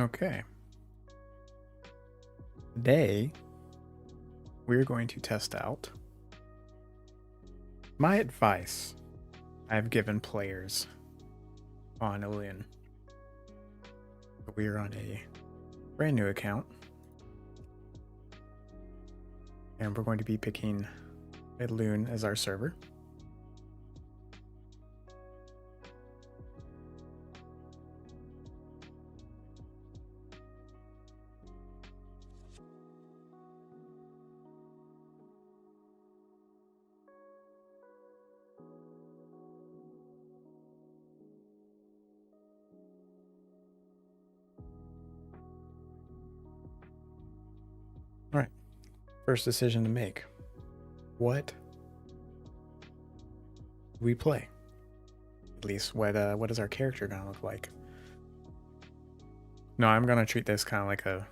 Okay. Today, we're going to test out my advice I've given players on Elune. We're on a brand new account, and we're going to be picking Elune as our server. All right, first decision to make. What do we play? At least what is our character gonna look like? No, I'm gonna treat this kind of like a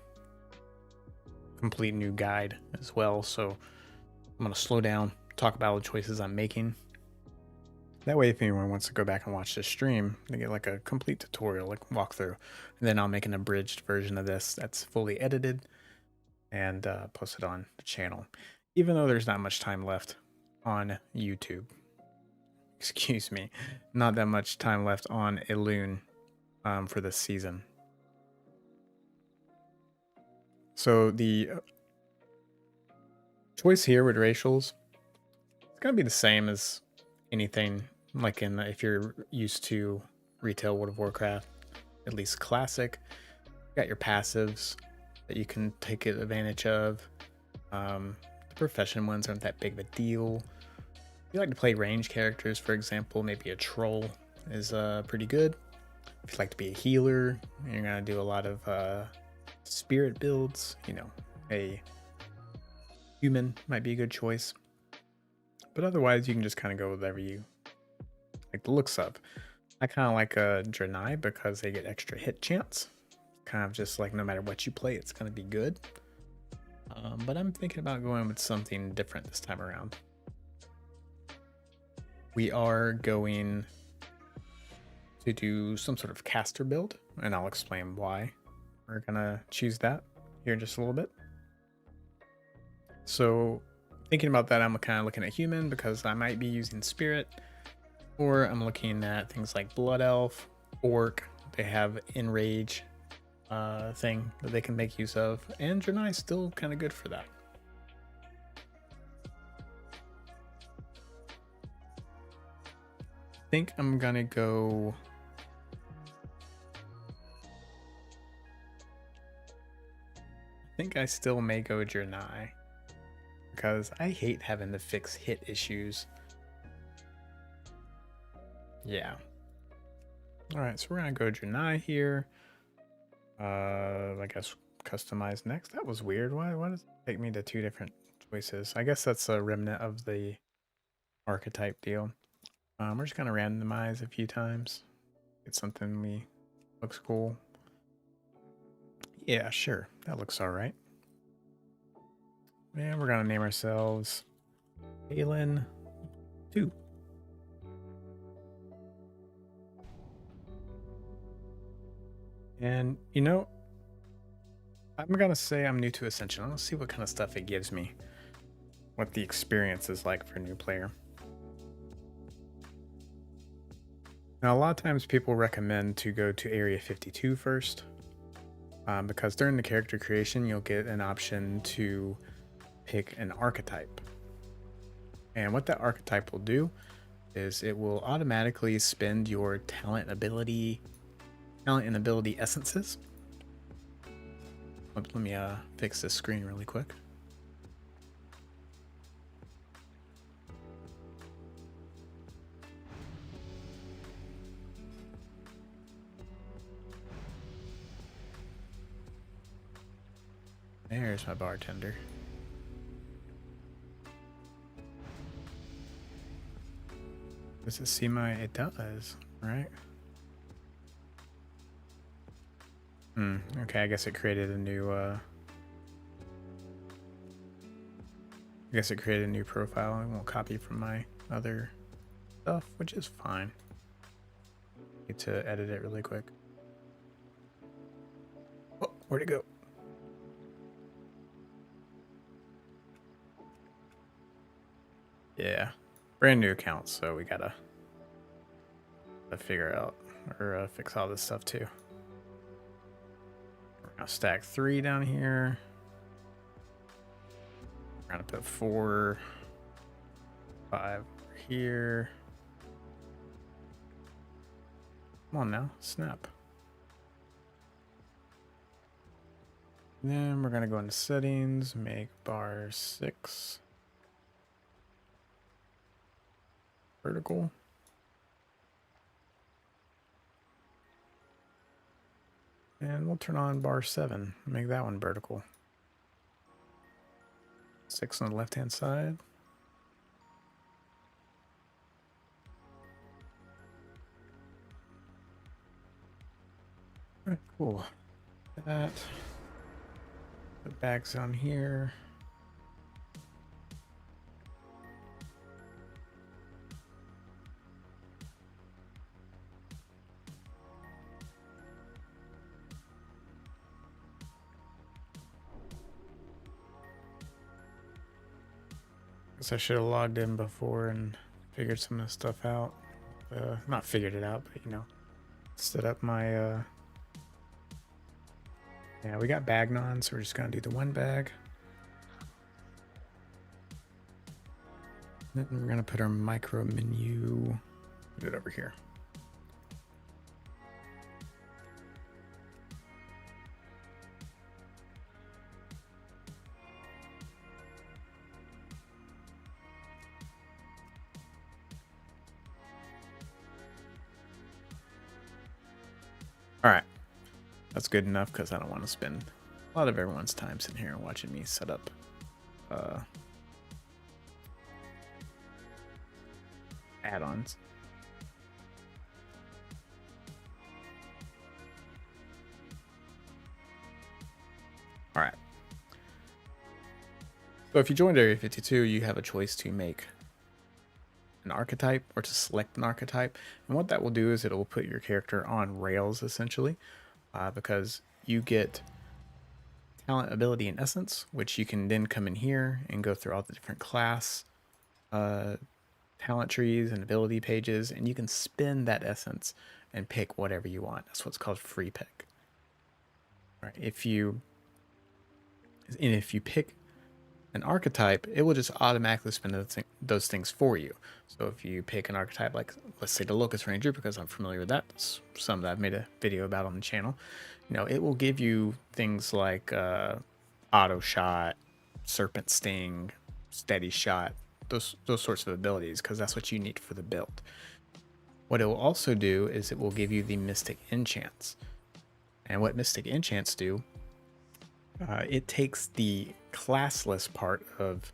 complete new guide as well. So I'm gonna slow down, talk about the choices I'm making. That way, if anyone wants to go back and watch this stream, they get like a complete tutorial, like walkthrough. And then I'll make an abridged version of this that's fully edited and post it on the channel. Even though there's not much time left on YouTube. Excuse me. Not that much time left on Elune for this season. So the choice here with racials, it's going to be the same as anything like if you're used to retail World of Warcraft, at least classic. You got your passives that you can take advantage of. The profession ones aren't that big of a deal. If you like to play range characters, for example, maybe a troll is pretty good. If you like to be a healer, you're gonna do a lot of spirit builds. You know, a human might be a good choice. But otherwise, you can just kind of go with whatever you like the looks of. I kind of like a Draenei because they get extra hit chance. Kind of just like no matter what you play, it's going to be good. But I'm thinking about going with something different this time around. We are going to do some sort of caster build, and I'll explain why we're going to choose that here in just a little bit. So thinking about that, I'm kind of looking at human because I might be using spirit, or I'm looking at things like blood elf, orc. They have enrage thing that they can make use of, and Draenei is still kind of good for that. I think I'm gonna go I think I still may go Draenei because I hate having to fix hit issues. Yeah. All right, so we're gonna go Draenei here. I guess customize next. That was weird. Why does it take me to two different choices? I guess that's a remnant of the archetype deal. We're just gonna randomize a few times. Get something looks cool. Yeah, sure. That looks all right. And we're gonna name ourselves Elune 2. And you know, I'm gonna say I'm new to Ascension. Let's see what kind of stuff it gives me. What the experience is like for a new player. Now, a lot of times people recommend to go to Area 52 first, because during the character creation, you'll get an option to pick an archetype. And what that archetype will do is it will automatically spend your talent and ability essences. Let me fix this screen really quick. There's my bartender. Does it see my... It does, right? Okay, I guess it created a new profile. I won't copy from my other stuff, which is fine. Get to edit it really quick. where'd it go? Yeah, brand new account, so we gotta figure out or fix all this stuff too. We're gonna stack 3 down here. We're gonna put 4, 5 here. Come on now, snap. Then we're gonna go into settings, make bar 6 vertical. And we'll turn on bar 7, make that one vertical. 6 on the left-hand side. All right, cool. That. The bags on here. Guess I should have logged in before and figured some of this stuff out. Not figured it out, but you know, set up my yeah, we got bag none, so we're just gonna do the one bag. Then we're gonna put our micro menu, put it over here. All right, that's good enough because I don't want to spend a lot of everyone's time sitting here and watching me set up add-ons. All right. So if you joined Area 52, you have a choice to make an archetype or to select an archetype. And what that will do is it will put your character on rails, essentially, because you get talent, ability, and essence, which you can then come in here and go through all the different class talent trees and ability pages, and you can spin that essence and pick whatever you want. That's what's called free pick. Right? If you pick an archetype, it will just automatically spin those things for you. So if you pick an archetype like, let's say, the Locust Ranger, because I'm familiar with that, it's some that I've made a video about on the channel, you know, it will give you things like auto shot, serpent sting, steady shot, those sorts of abilities, because that's what you need for the build. What it will also do is it will give you the Mystic Enchants. And what Mystic Enchants do, it takes the classless part of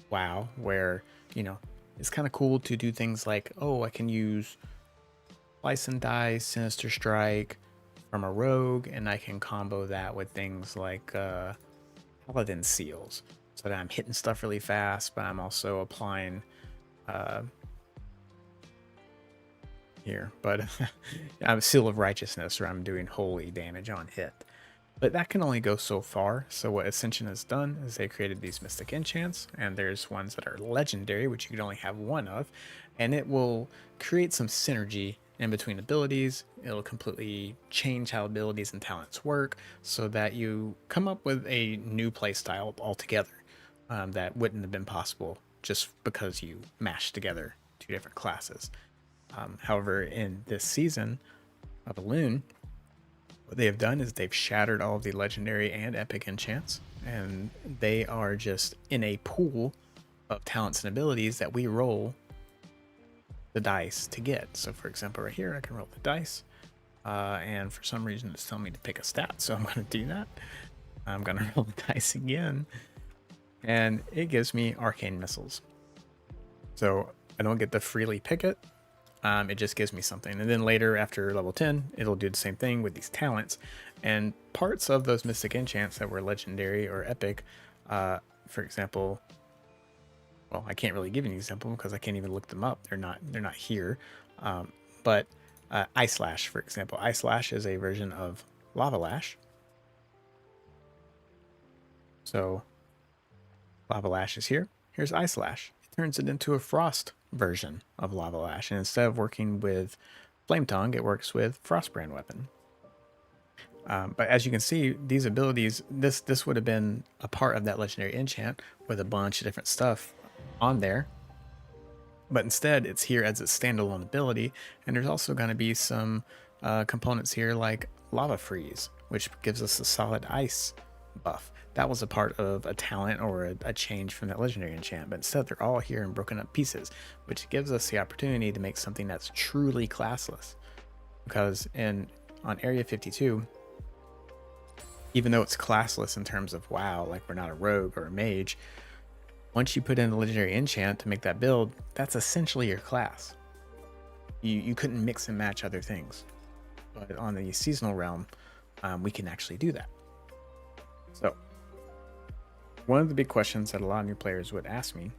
WoW, where, you know, it's kind of cool to do things like, oh, I can use Slice and Dice, Sinister Strike from a rogue, and I can combo that with things like Paladin Seals, so that I'm hitting stuff really fast, but I'm also applying here, but I'm Seal of Righteousness, or I'm doing holy damage on hit. But that can only go so far. So what Ascension has done is they created these Mystic Enchants, and there's ones that are legendary, which you can only have one of, and it will create some synergy in between abilities. It'll completely change how abilities and talents work, so that you come up with a new playstyle altogether that wouldn't have been possible just because you mashed together 2 different classes. However, in this season of Elune, what they have done is they've shattered all of the legendary and epic enchants, and they are just in a pool of talents and abilities that we roll the dice to get. So for example, right here, I can roll the dice, and for some reason it's telling me to pick a stat, so I'm going to do that. I'm going to roll the dice again, and it gives me arcane missiles. So I don't get to freely pick it. It just gives me something. And then later, after level 10, it'll do the same thing with these talents. And parts of those Mystic Enchants that were legendary or epic, for example, well, I can't really give you an example because I can't even look them up. They're not here. But Ice Lash, for example. Ice Lash is a version of Lava Lash. So Lava Lash is here. Here's Ice Lash. It turns it into a frost version of Lava Lash. And instead of working with Flame Tongue, it works with Frostbrand Weapon. But as you can see, these abilities, this would have been a part of that legendary enchant with a bunch of different stuff on there. But instead, it's here as a standalone ability. And there's also going to be some components here like Lava Freeze, which gives us a solid ice buff. That was a part of a talent or a change from that legendary enchant, but instead they're all here in broken up pieces, which gives us the opportunity to make something that's truly classless. Because on Area 52, even though it's classless in terms of WoW, like we're not a rogue or a mage, once you put in the legendary enchant to make that build, that's essentially your class. You couldn't mix and match other things. But on the seasonal realm, we can actually do that. So, one of the big questions that a lot of new players would ask me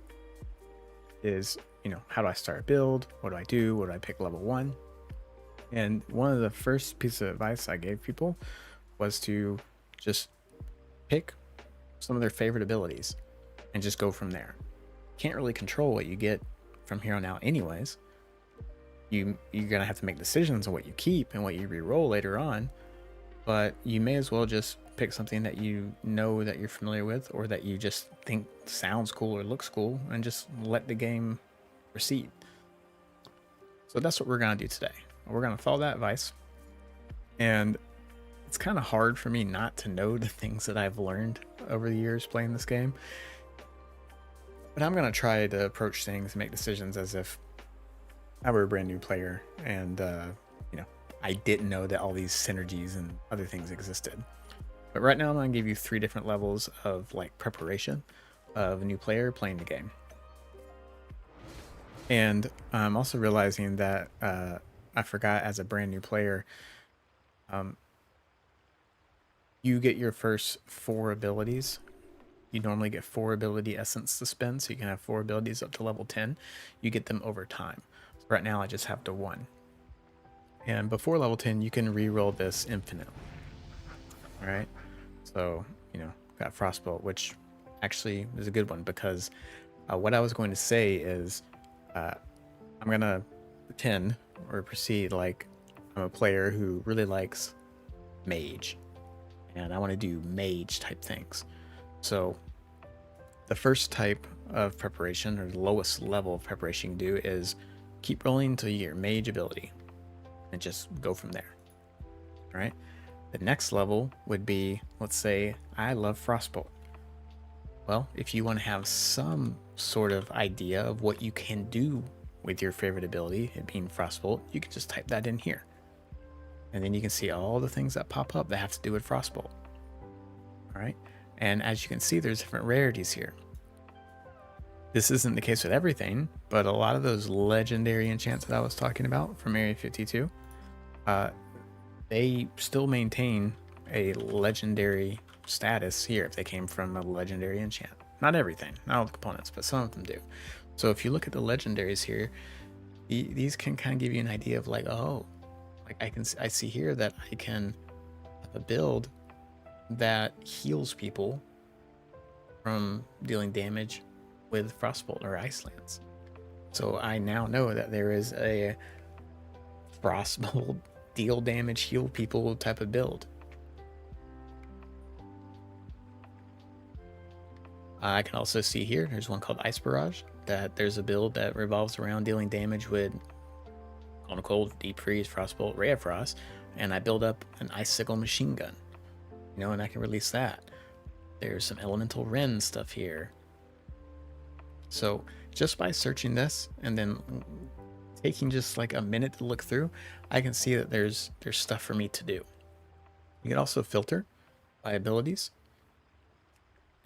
is, how do I start a build? What do I do? What do I pick level 1? And one of the first pieces of advice I gave people was to just pick some of their favorite abilities and just go from there. Can't really control what you get from here on out anyways. You're gonna have to make decisions on what you keep and what you re-roll later on, but you may as well just pick something that you know that you're familiar with or that you just think sounds cool or looks cool and just let the game proceed. So that's what we're gonna do today. We're gonna follow that advice, and it's kind of hard for me not to know the things that I've learned over the years playing this game, but I'm gonna try to approach things and make decisions as if I were a brand new player and I didn't know that all these synergies and other things existed. But right now I'm going to give you 3 different levels of preparation of a new player playing the game. And I'm also realizing that I forgot, as a brand new player, you get your first 4 abilities. You normally get 4 ability essence to spend, so you can have 4 abilities up to level 10. You get them over time. So right now I just have the 1. And before level 10, you can re-roll this infinite. All right. So, got Frostbolt, which actually is a good one, because what I was going to say is I'm going to pretend or proceed like I'm a player who really likes mage, and I want to do mage type things. So the first type of preparation, or the lowest level of preparation you can do, is keep rolling until you get your mage ability and just go from there. All right. The next level would be, let's say I love Frostbolt. Well, if you want to have some sort of idea of what you can do with your favorite ability, it being Frostbolt, you can just type that in here. And then you can see all the things that pop up that have to do with Frostbolt. All right. And as you can see, there's different rarities here. This isn't the case with everything, but a lot of those legendary enchants that I was talking about from Area 52, they still maintain a legendary status here if they came from a legendary enchant. Not everything, not all the components, but some of them do. So if you look at the legendaries here, these can kind of give you an idea of I see here that I can have a build that heals people from dealing damage with Frostbolt or Ice Lance. So I now know that there is a Frostbolt deal damage, heal people type of build. I can also see here, there's one called Ice Barrage, that there's a build that revolves around dealing damage with Cone of Cold, Deep Freeze, Frostbolt, Ray of Frost, and I build up an Icicle machine gun, and I can release that. There's some Elemental Ren stuff here. So just by searching this and then taking just like a minute to look through, I can see that there's stuff for me to do. You can also filter by abilities.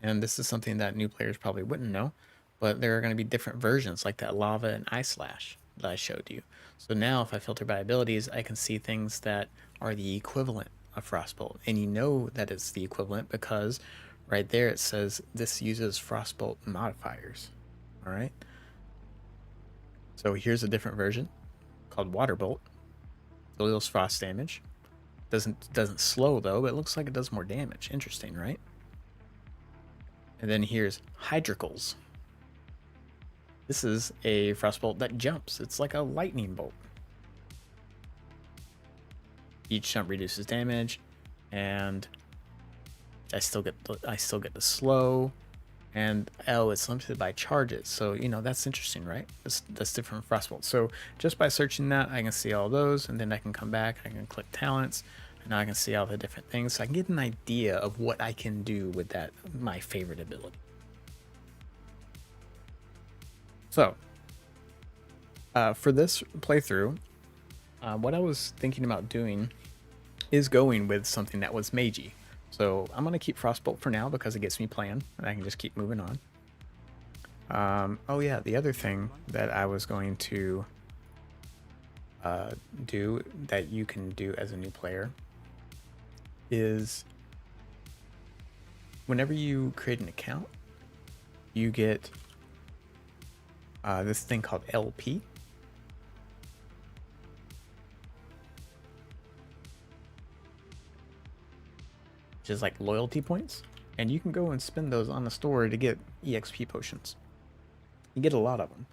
And this is something that new players probably wouldn't know, but there are going to be different versions like that Lava and Ice Slash that I showed you. So now if I filter by abilities, I can see things that are the equivalent of Frostbolt. And you know that it's the equivalent because right there it says this uses Frostbolt modifiers. All right. So here's a different version called Waterbolt. It deals frost damage. Doesn't slow though, but it looks like it does more damage. Interesting, right? And then here's Hydricles. This is a frostbolt that jumps. It's like a lightning bolt. Each jump reduces damage, and I still get the slow, and oh, it's limited by charges. So that's interesting, right? That's different from frostbolt. So just by searching that, I can see all those, and then I can come back. I can click talents, and now I can see all the different things. So I can get an idea of what I can do with that my favorite ability. So for this playthrough, what I was thinking about doing is going with something that was magey. So I'm going to keep Frostbolt for now because it gets me playing, and I can just keep moving on. Oh yeah, the other thing that I was going to do that you can do as a new player is whenever you create an account, you get this thing called LP. Which is like loyalty points. And you can go and spend those on the store to get EXP potions. You get a lot of them.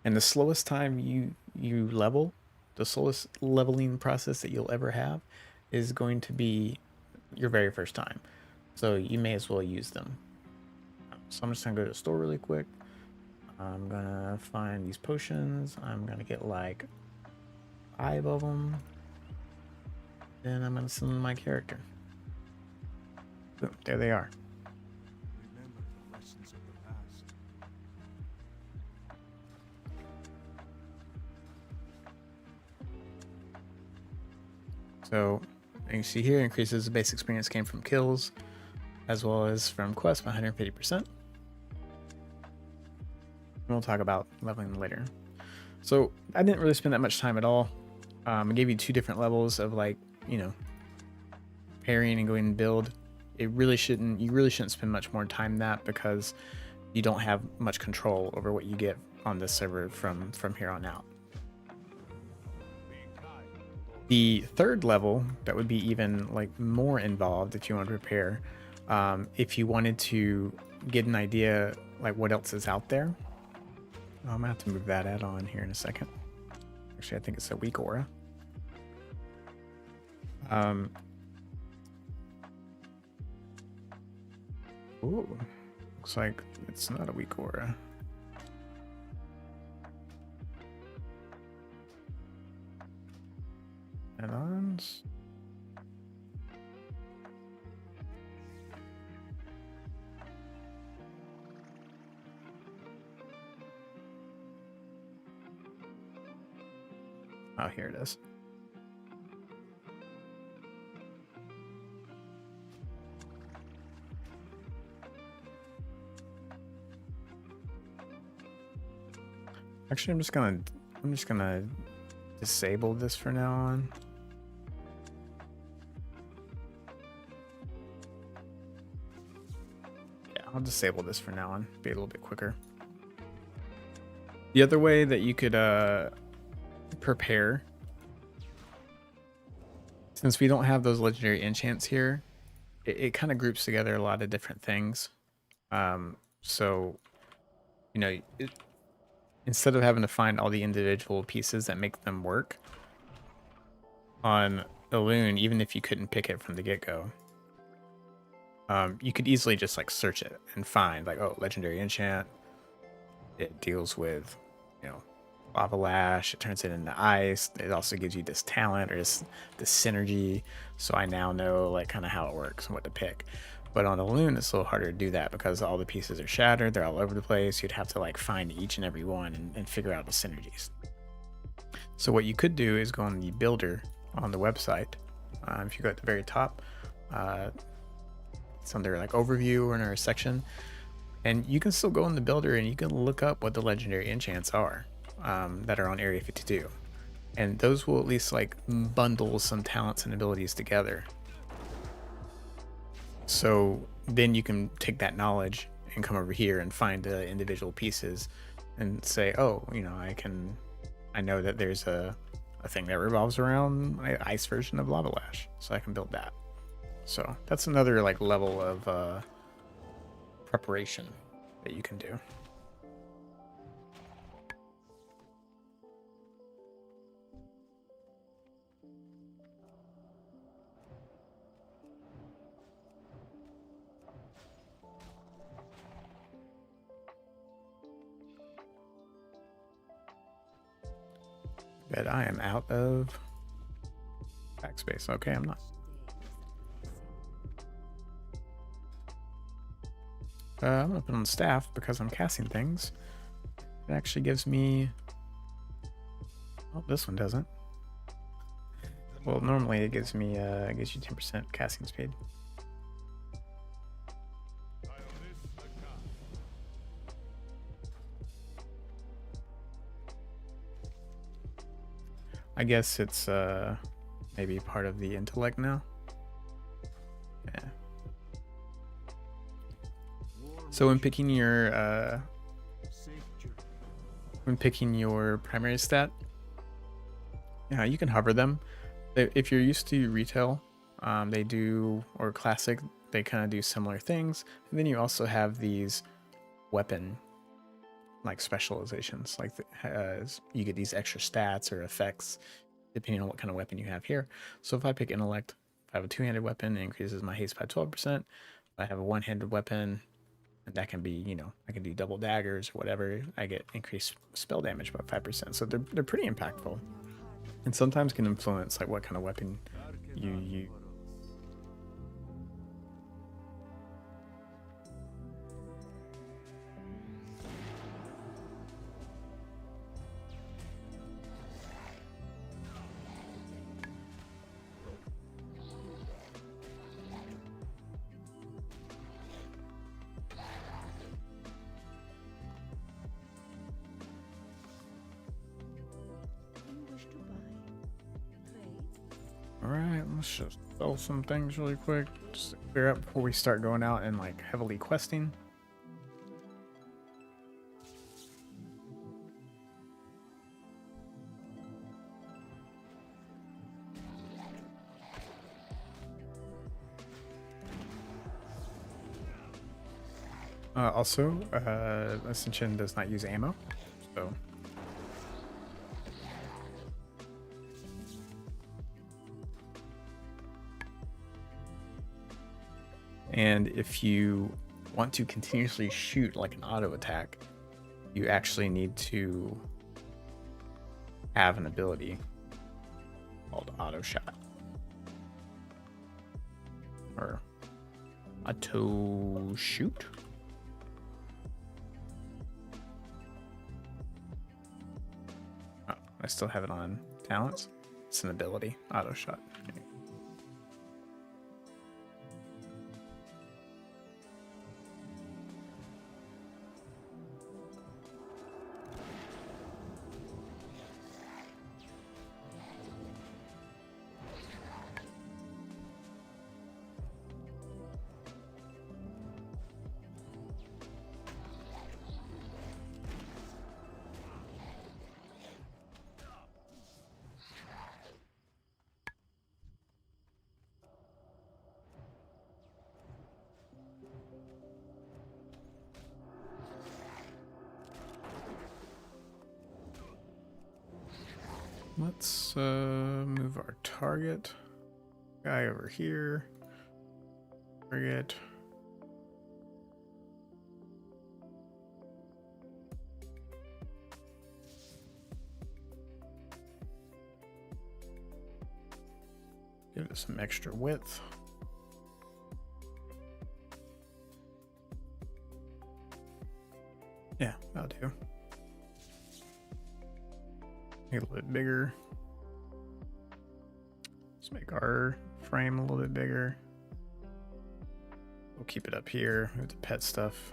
And the slowest time you level, the slowest leveling process that you'll ever have is going to be your very first time. So you may as well use them. So I'm just gonna go to the store really quick. I'm gonna find these potions. I'm gonna get like 5 of them. Then I'm gonna send them my character. Boom, there they are. Remember the lessons of the past. So you can see here, increases the base experience gained from kills, as well as from quests by 150%. We'll talk about leveling later. So I didn't really spend that much time at all. I gave you 2 different levels of parrying and going and build. You really shouldn't spend much more time that because you don't have much control over what you get on this server from here on out. The 3rd level, that would be even more involved if you want to prepare. If you wanted to get an idea what else is out there. I'm gonna have to move that add-on here in a second. Actually, I think it's a weak aura. Ooh, looks like it's not a weak aura. Add-ons. Oh, here it is. Actually, I'm just gonna disable this for now on. Yeah, I'll disable this for now on. Be a little bit quicker. The other way that you could prepare, since we don't have those legendary enchants here, it kind of groups together a lot of different things. So instead of having to find all the individual pieces that make them work on Elune, even if you couldn't pick it from the get-go, you could easily just search it and find legendary enchant. It deals with lava lash. It turns it into ice. It also gives you this talent or this synergy. So I now know kind of how it works and what to pick. But on Elune, it's a little harder to do that because all the pieces are shattered. They're all over the place. You'd have to find each and every one and figure out the synergies. So what you could do is go on the builder on the website. If you go at the very top, it's under overview or in our section, and you can still go in the builder and you can look up what the legendary enchants are that are on Area 52, and those will at least bundle some talents and abilities together. So then you can take that knowledge and come over here and find the individual pieces and say, oh, I know that there's a thing that revolves around my ice version of lava lash, so I can build that. So that's another level of preparation that you can do. But I am out of backspace. Okay, I'm not. I'm gonna put on staff because I'm casting things. It actually gives me. Oh, this one doesn't. Well, normally it gives me it gives you 10% casting speed. I guess it's maybe part of the intellect now. Yeah. So when picking your primary stat, yeah, you can hover them. If you're used to retail, they do, or classic, they kind of do similar things. And then you also have these weapon like specializations, like you get these extra stats or effects depending on what kind of weapon you have here. So if I pick intellect, if I have a two-handed weapon, it increases my haste by 12%. If I have a one-handed weapon, that can be, you know, I can do double daggers or whatever, I get increased spell damage by 5%. So they're pretty impactful, and sometimes can influence like what kind of weapon you use. Alright, let's just sell some things really quick, just to clear up before we start going out and like heavily questing. Also, Ascension does not use ammo, so and if you want to continuously shoot like an auto attack, you actually need to have an ability called auto shot or auto shoot. Oh, I still have it on talents. It's an ability, auto shot. Okay. Let's move our target guy over here. Target. Give it some extra width. Yeah, that'll do. Make it a little bit bigger. Let's make our frame a little bit bigger. We'll keep it up here with the pet stuff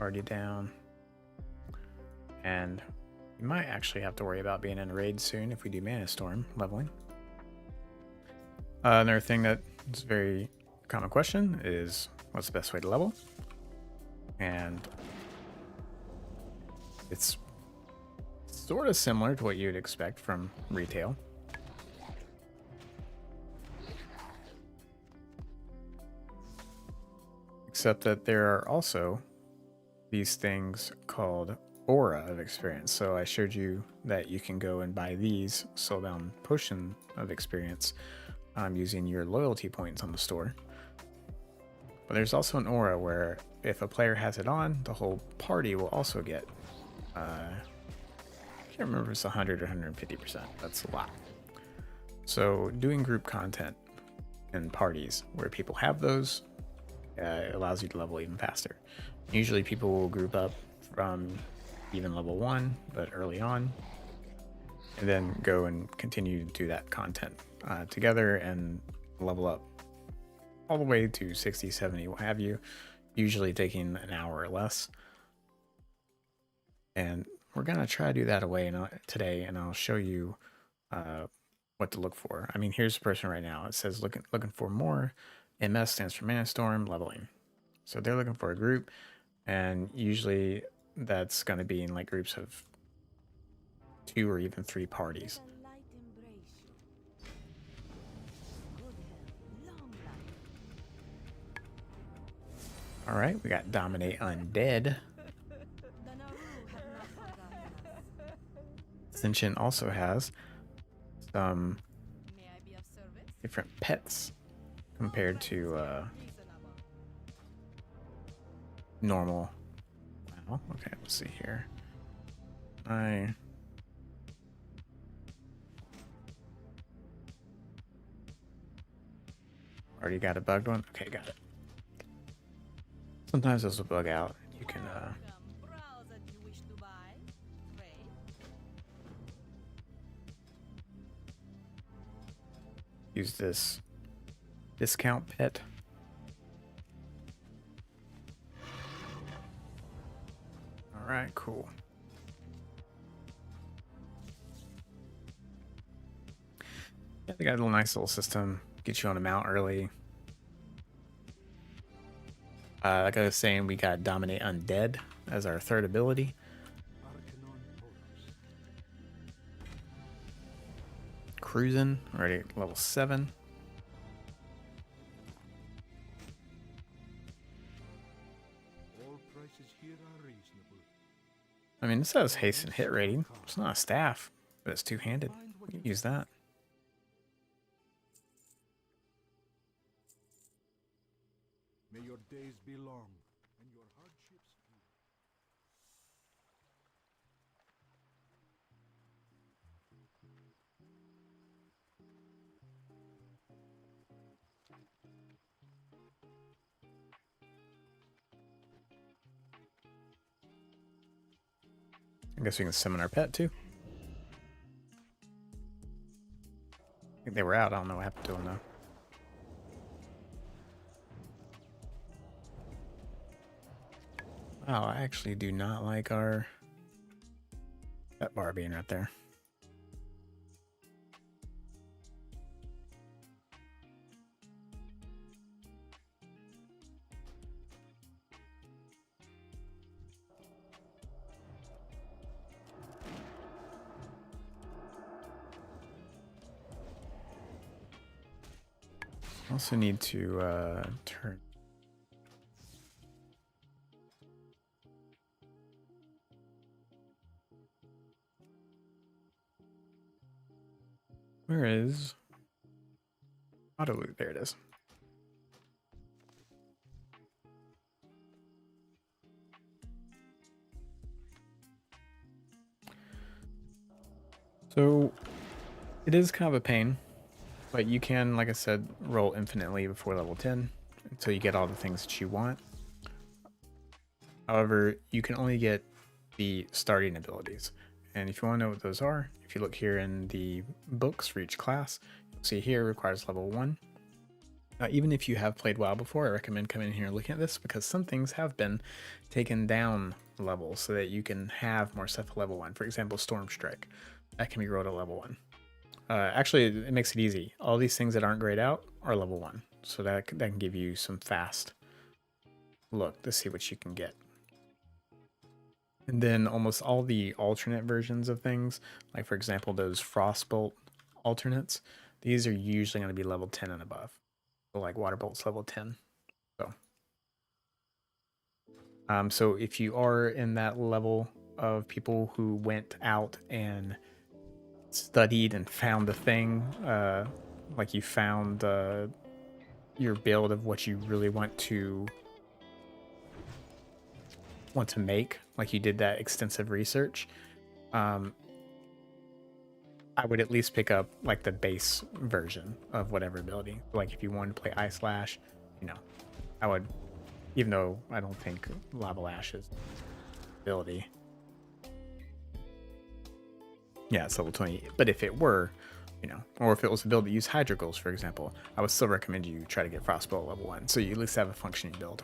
already down. And we might actually have to worry about being in a raid soon if we do Mana Storm leveling. Another thing that is a very common question is what's the best way to level? And it's sort of similar to what you'd expect from retail. except that there are also these things called aura of experience. So I showed you that you can go and buy these soul down potion of experience using your loyalty points on the store. But there's also an aura where if a player has it on, the whole party will also get, I can't remember if it's 100 or 150%. That's a lot. So doing group content in parties where people have those allows you to level even faster. Usually people will group up from even level 1, but early on, and then go and continue to do that content together and level up all the way to 60, 70, what have you, usually taking an hour or less. And we're gonna try to do that today, and I'll show you what to look for. I mean, here's a person right now. It says looking for more. MS stands for Mana Storm leveling. So they're looking for a group, and usually that's going to be in like groups of 2 or even 3 parties. All right, we got Dominate Undead. Ascension also has some different pets compared to normal. Wow. Okay, let's see here. I already got a bugged one. Okay, got it. Sometimes those will bug out. You can use this discount pet. All right, cool. Yeah, they got a little nice little system. Get you on a mount early. Like I was saying, we got Dominate Undead as our third ability. Cruising, already at level 7. All prices here are reasonable. I mean, this has haste and hit rating. It's not a staff, but it's two-handed. You can use that. May your days be long and your hardships few. I guess we can summon our pet too. I think they were out. I don't know what happened to them though. Wow, I actually do not like our pet bar being right there. Also need to turn. Where is auto loot? There it is. So it is kind of a pain, but you can, like I said, roll infinitely before level 10 until you get all the things that you want. However, you can only get the starting abilities. And if you want to know what those are, if you look here in the books for each class, you'll see here requires level 1. Even if you have played WoW before, I recommend coming in here and looking at this because some things have been taken down levels so that you can have more stuff at level 1. For example, Storm Strike. That can be rolled at level 1. Actually, it makes it easy. All these things that aren't grayed out are level 1. So that can give you some fast look to see what you can get. And then almost all the alternate versions of things, like for example, those Frostbolt alternates, these are usually going to be level 10 and above. So like Waterbolt's level 10. So So if you are in that level of people who went out and studied and found the thing, like you found your build of what you really want to make, like you did that extensive research, um, I would at least pick up like the base version of whatever ability. Like if you wanted to play Ice Lash, you know, I would, even though I don't think Lava Lash is ability. Yeah, it's level 20. But if it were, or if it was a build that used Hydro Goals, for example, I would still recommend you try to get Frostbolt level 1, so you at least have a functioning build.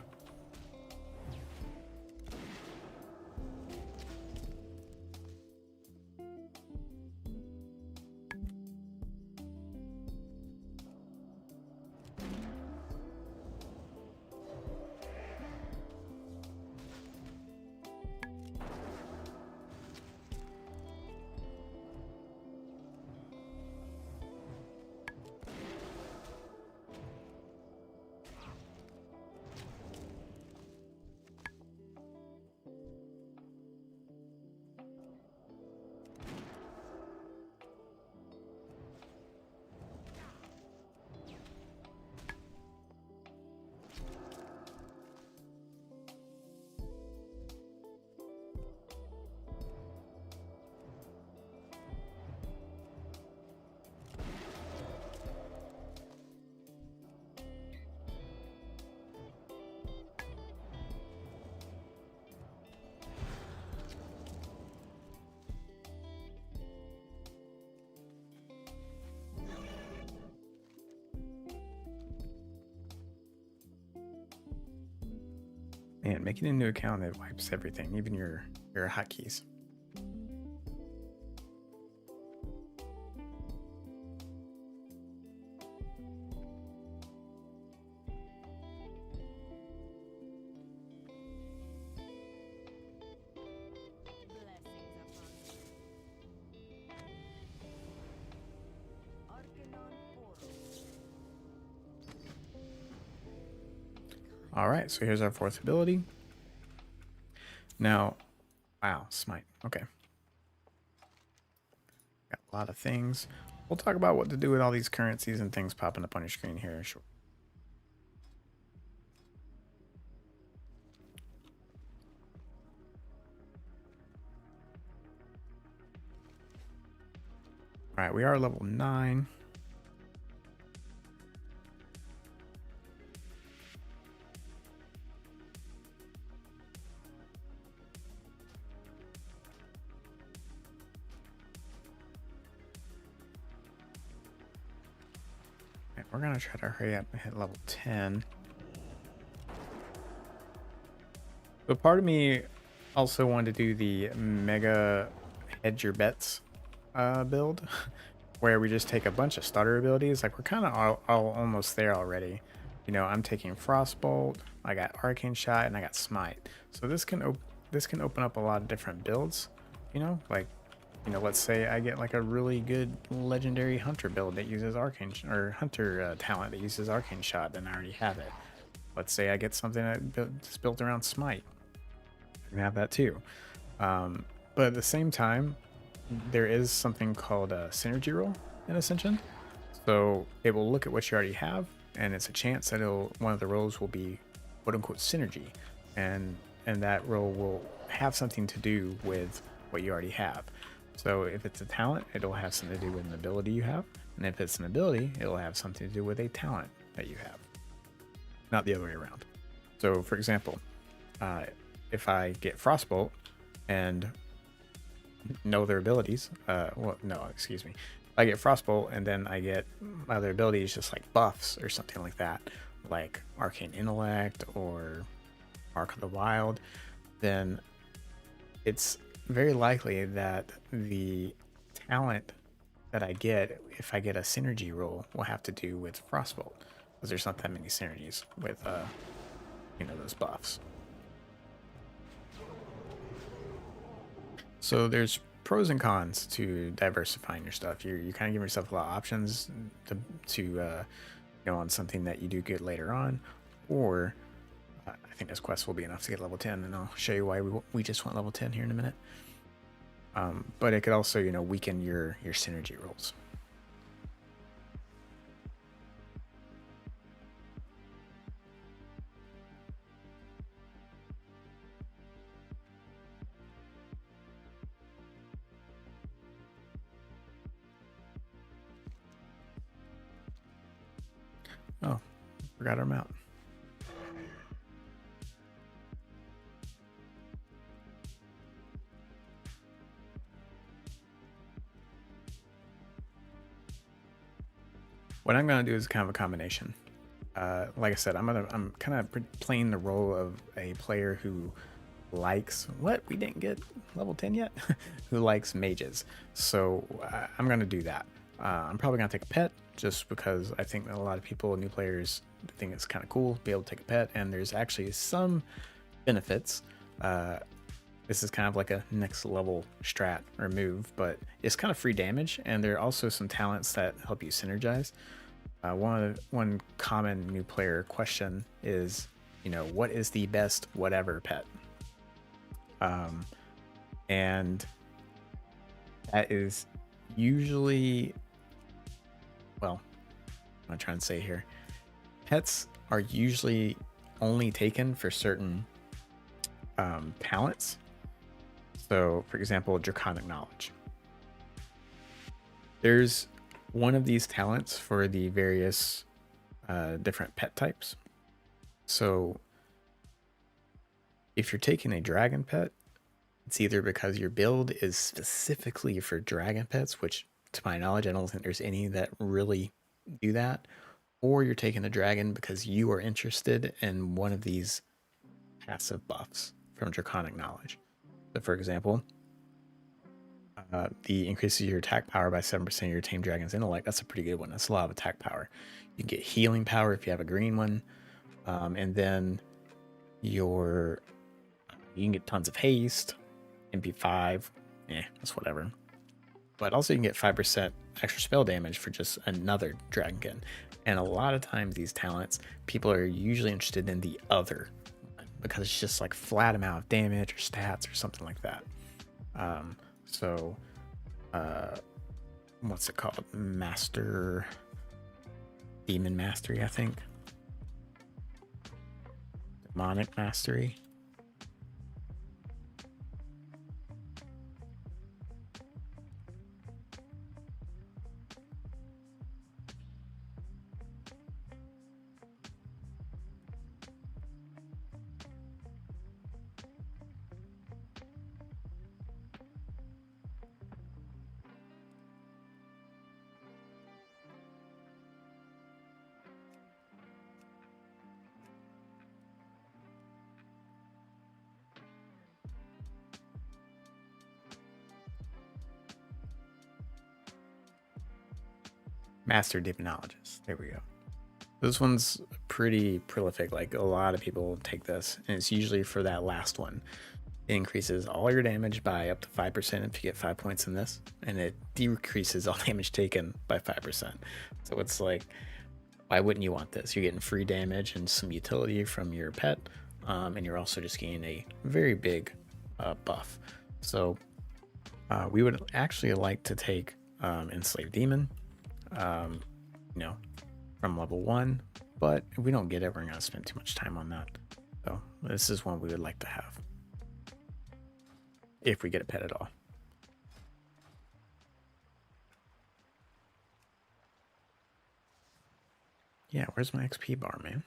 Man, making a new account, it wipes everything, even your hotkeys. All right, so here's our fourth ability. Now, wow, Smite. Okay. Got a lot of things. We'll talk about what to do with all these currencies and things popping up on your screen here. Sure. All right, we are level 9. We're gonna try to hurry up and hit level 10. But part of me also wanted to do the mega hedge your bets build, where we just take a bunch of starter abilities. Like we're kind of all almost there already. I'm taking Frostbolt, I got Arcane Shot, and I got Smite. So this can open up a lot of different builds. Like let's say I get like a really good legendary hunter build that uses or hunter talent that uses Arcane Shot, then I already have it. Let's say I get something that's built around Smite, I can have that too. But at the same time, there is something called a synergy roll in Ascension. So it will look at what you already have, and it's a chance that one of the rolls will be quote unquote synergy, and that roll will have something to do with what you already have. So if it's a talent, it'll have something to do with an ability you have. And if it's an ability, it'll have something to do with a talent that you have. Not the other way around. So for example, if I get Frostbolt and know their abilities, excuse me. If I get Frostbolt and then I get my other abilities just like buffs or something like that, like Arcane Intellect or Mark of the Wild, then it's very likely that the talent that I get, if I get a synergy roll, will have to do with Frostbolt, because there's not that many synergies with those buffs. So there's pros and cons to diversifying your stuff. You kind of give yourself a lot of options to on something that you do good later on, or I think this quest will be enough to get level 10, and I'll show you why we just want level 10 here in a minute. But it could also, you know, weaken your synergy rolls. Oh, forgot our mount. What I'm gonna do is kind of a combination. Like I said, I'm kind of playing the role of a player who likes what we didn't get level 10 yet, who likes mages. So I'm gonna do that. I'm probably gonna take a pet just because I think that a lot of people, new players, think it's kind of cool to be able to take a pet, and there's actually some benefits. This is kind of like a next level strat or move, but it's kind of free damage, and there are also some talents that help you synergize. One common new player question is, you know, what is the best whatever pet? And that is usually, well, I'm trying to say here, pets are usually only taken for certain talents. So, for example, Draconic Knowledge. There's one of these talents for the various different pet types. So, if you're taking a dragon pet, it's either because your build is specifically for dragon pets, which to my knowledge, I don't think there's any that really do that, or you're taking a dragon because you are interested in one of these passive buffs from Draconic Knowledge. So, for example, the increases your attack power by 7% of your tame dragon's intellect. That's a pretty good one. That's a lot of attack power. You can get healing power if you have a green one, and then you can get tons of haste, MP5. That's whatever. But also you can get 5% extra spell damage for just another dragonkin. And a lot of times these talents, people are usually interested in the other one because it's just like flat amount of damage or stats or something like that. What's it called? Demon Mastery, I think. Demonic Mastery. Master Demonologist. There we go. This one's pretty prolific. Like, a lot of people take this, and it's usually for that last one. It increases all your damage by up to 5% if you get 5 points in this, and it decreases all damage taken by 5%. So it's like, why wouldn't you want this? You're getting free damage and some utility from your pet, and you're also just getting a very big buff. So we would actually like to take Enslaved Demon, from level 1, but if we don't get it, we're going to spend too much time on that. So this is one we would like to have if we get a pet at all. Yeah, where's my XP bar, man?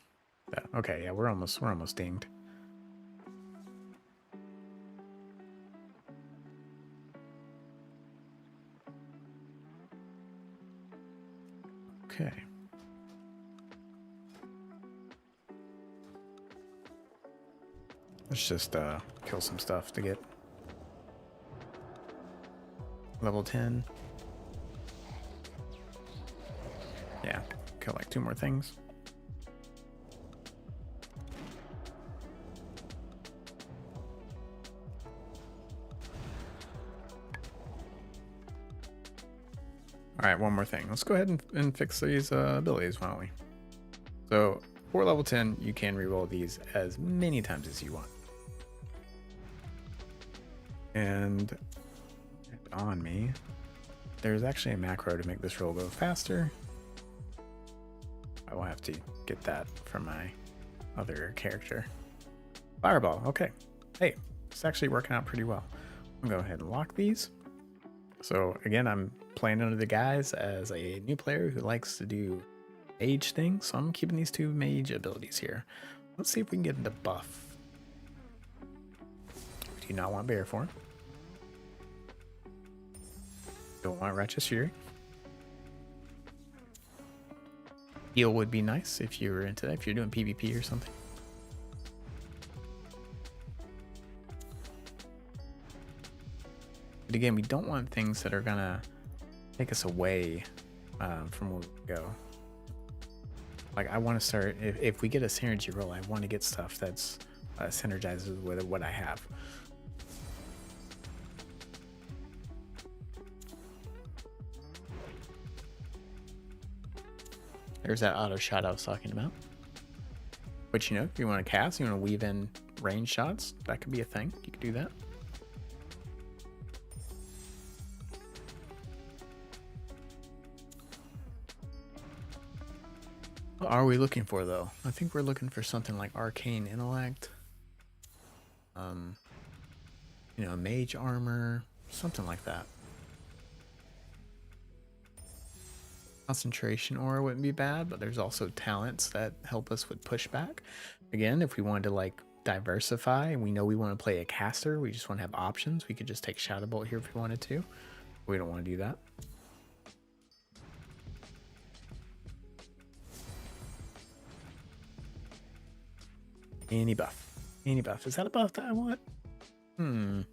Okay, yeah, we're almost dinged. Okay. Let's just kill some stuff to get level 10. Yeah, kill like 2 more things. All right, one more thing. Let's go ahead and fix these abilities, why don't we? So before level 10, you can reroll these as many times as you want. And on me, there's actually a macro to make this roll go faster. I will have to get that from my other character. Fireball, okay. Hey, it's actually working out pretty well. I'm gonna go ahead and lock these. So again, I'm playing under the guise as a new player who likes to do mage things, so I'm keeping these 2 mage abilities here. Let's see if we can get into buff. We do not want Bear Form. Don't want Righteous Fury. Heal would be nice if you were into that, if you're doing PvP or something. But again, we don't want things that are gonna take us away from where we go. Like I want to start, if we get a synergy roll, I want to get stuff that's synergizes with what I have. There's that auto shot I was talking about. Which, you know, if you want to cast, you want to weave in range shots, that could be a thing. You could do that. What are we looking for, though? I think we're looking for something like Arcane Intellect. You know, Mage Armor, something like that. Concentration Aura wouldn't be bad, but there's also talents that help us with pushback. Again, if we wanted to like diversify and we know we want to play a caster, we just want to have options, we could just take Shadow Bolt here if we wanted to. We don't want to do that. Any buff. Any buff. Is that a buff that I want? Nah.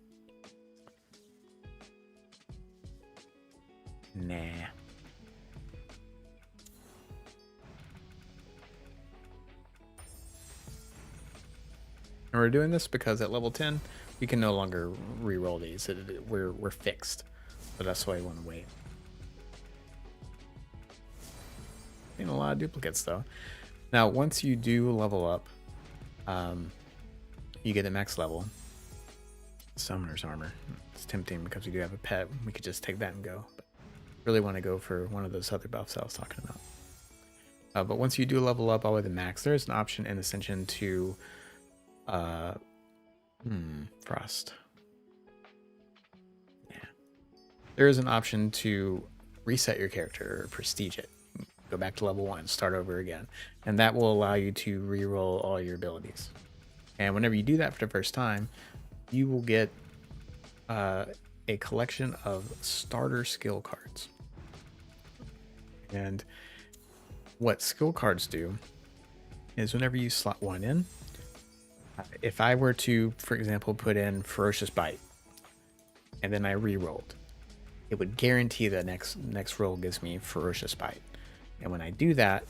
And we're doing this because at level 10, we can no longer re-roll these. We're fixed. So that's why we want to wait. Seen a lot of duplicates though. Now, once you do level up, you get a max level. Summoner's Armor. It's tempting because we do have a pet. We could just take that and go. But really want to go for one of those other buffs I was talking about. But once you do level up all the way to max, there's an option in Ascension to Frost. Yeah. There is an option to reset your character or prestige it. Go back to level 1, start over again. And that will allow you to reroll all your abilities. And whenever you do that for the first time, you will get a collection of starter skill cards. And what skill cards do is whenever you slot one in, if I were to, for example, put in Ferocious Bite, and then I re-rolled, it would guarantee the next roll gives me Ferocious Bite. And when I do that,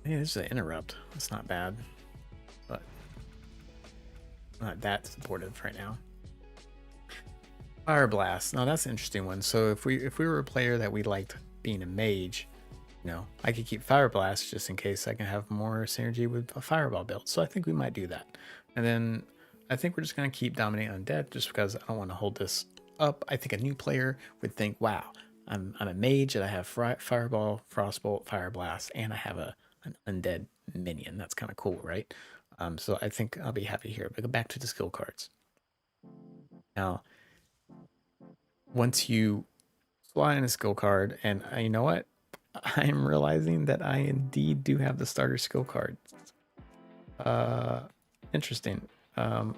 man, this is an interrupt. It's not bad, but not that supportive right now. Fire Blast. Now that's an interesting one. So if we were a player that we liked being a mage, you know, I could keep Fire Blast just in case I can have more synergy with a Fireball build. So I think we might do that. And then I think we're just going to keep Dominate Undead just because I don't want to hold this up. I think a new player would think, wow, I'm a mage and I have Fireball, Frostbolt, Fire Blast, and I have an undead minion. That's kind of cool, right? So I think I'll be happy here. But go back to the skill cards. Now, once you slot in a skill card, and you know what? I'm realizing that I indeed do have the starter skill cards. Interesting. I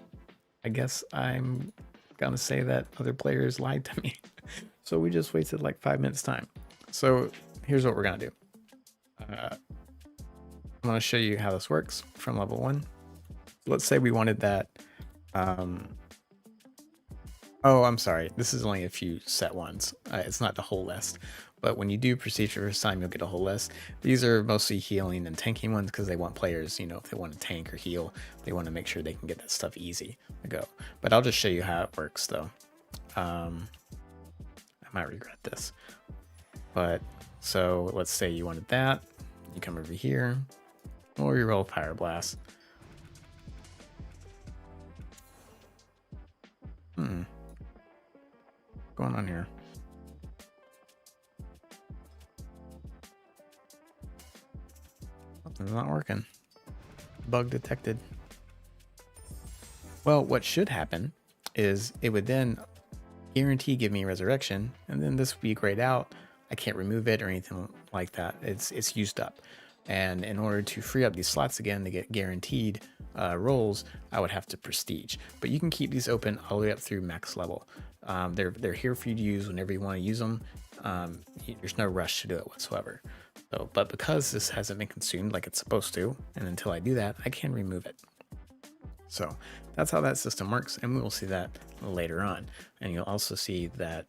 guess I'm gonna say that other players lied to me. So we just wasted like 5 minutes time. So here's what we're gonna do. I'm gonna show you how this works from level 1. Let's say we wanted that. Oh, I'm sorry. This is only a few set ones. It's not the whole list. But when you do Prestige for the first time, you'll get a whole list. These are mostly healing and tanking ones because they want players, you know, if they want to tank or heal, they want to make sure they can get that stuff easy to go. But I'll just show you how it works, though. I might regret this. But so let's say you wanted that. You come over here. We'll reroll Fire Blast. What's going on here? Something's not working. Bug detected. Well, what should happen is it would then guarantee give me resurrection, and then this would be grayed out. I can't remove it or anything like that. It's used up. And in order to free up these slots again to get guaranteed rolls, I would have to prestige. But you can keep these open all the way up through max level. They're here for you to use whenever you want to use them. There's no rush to do it whatsoever. So, but because this hasn't been consumed like it's supposed to, and until I do that, I can remove it. So that's how that system works, and we will see that later on. And you'll also see that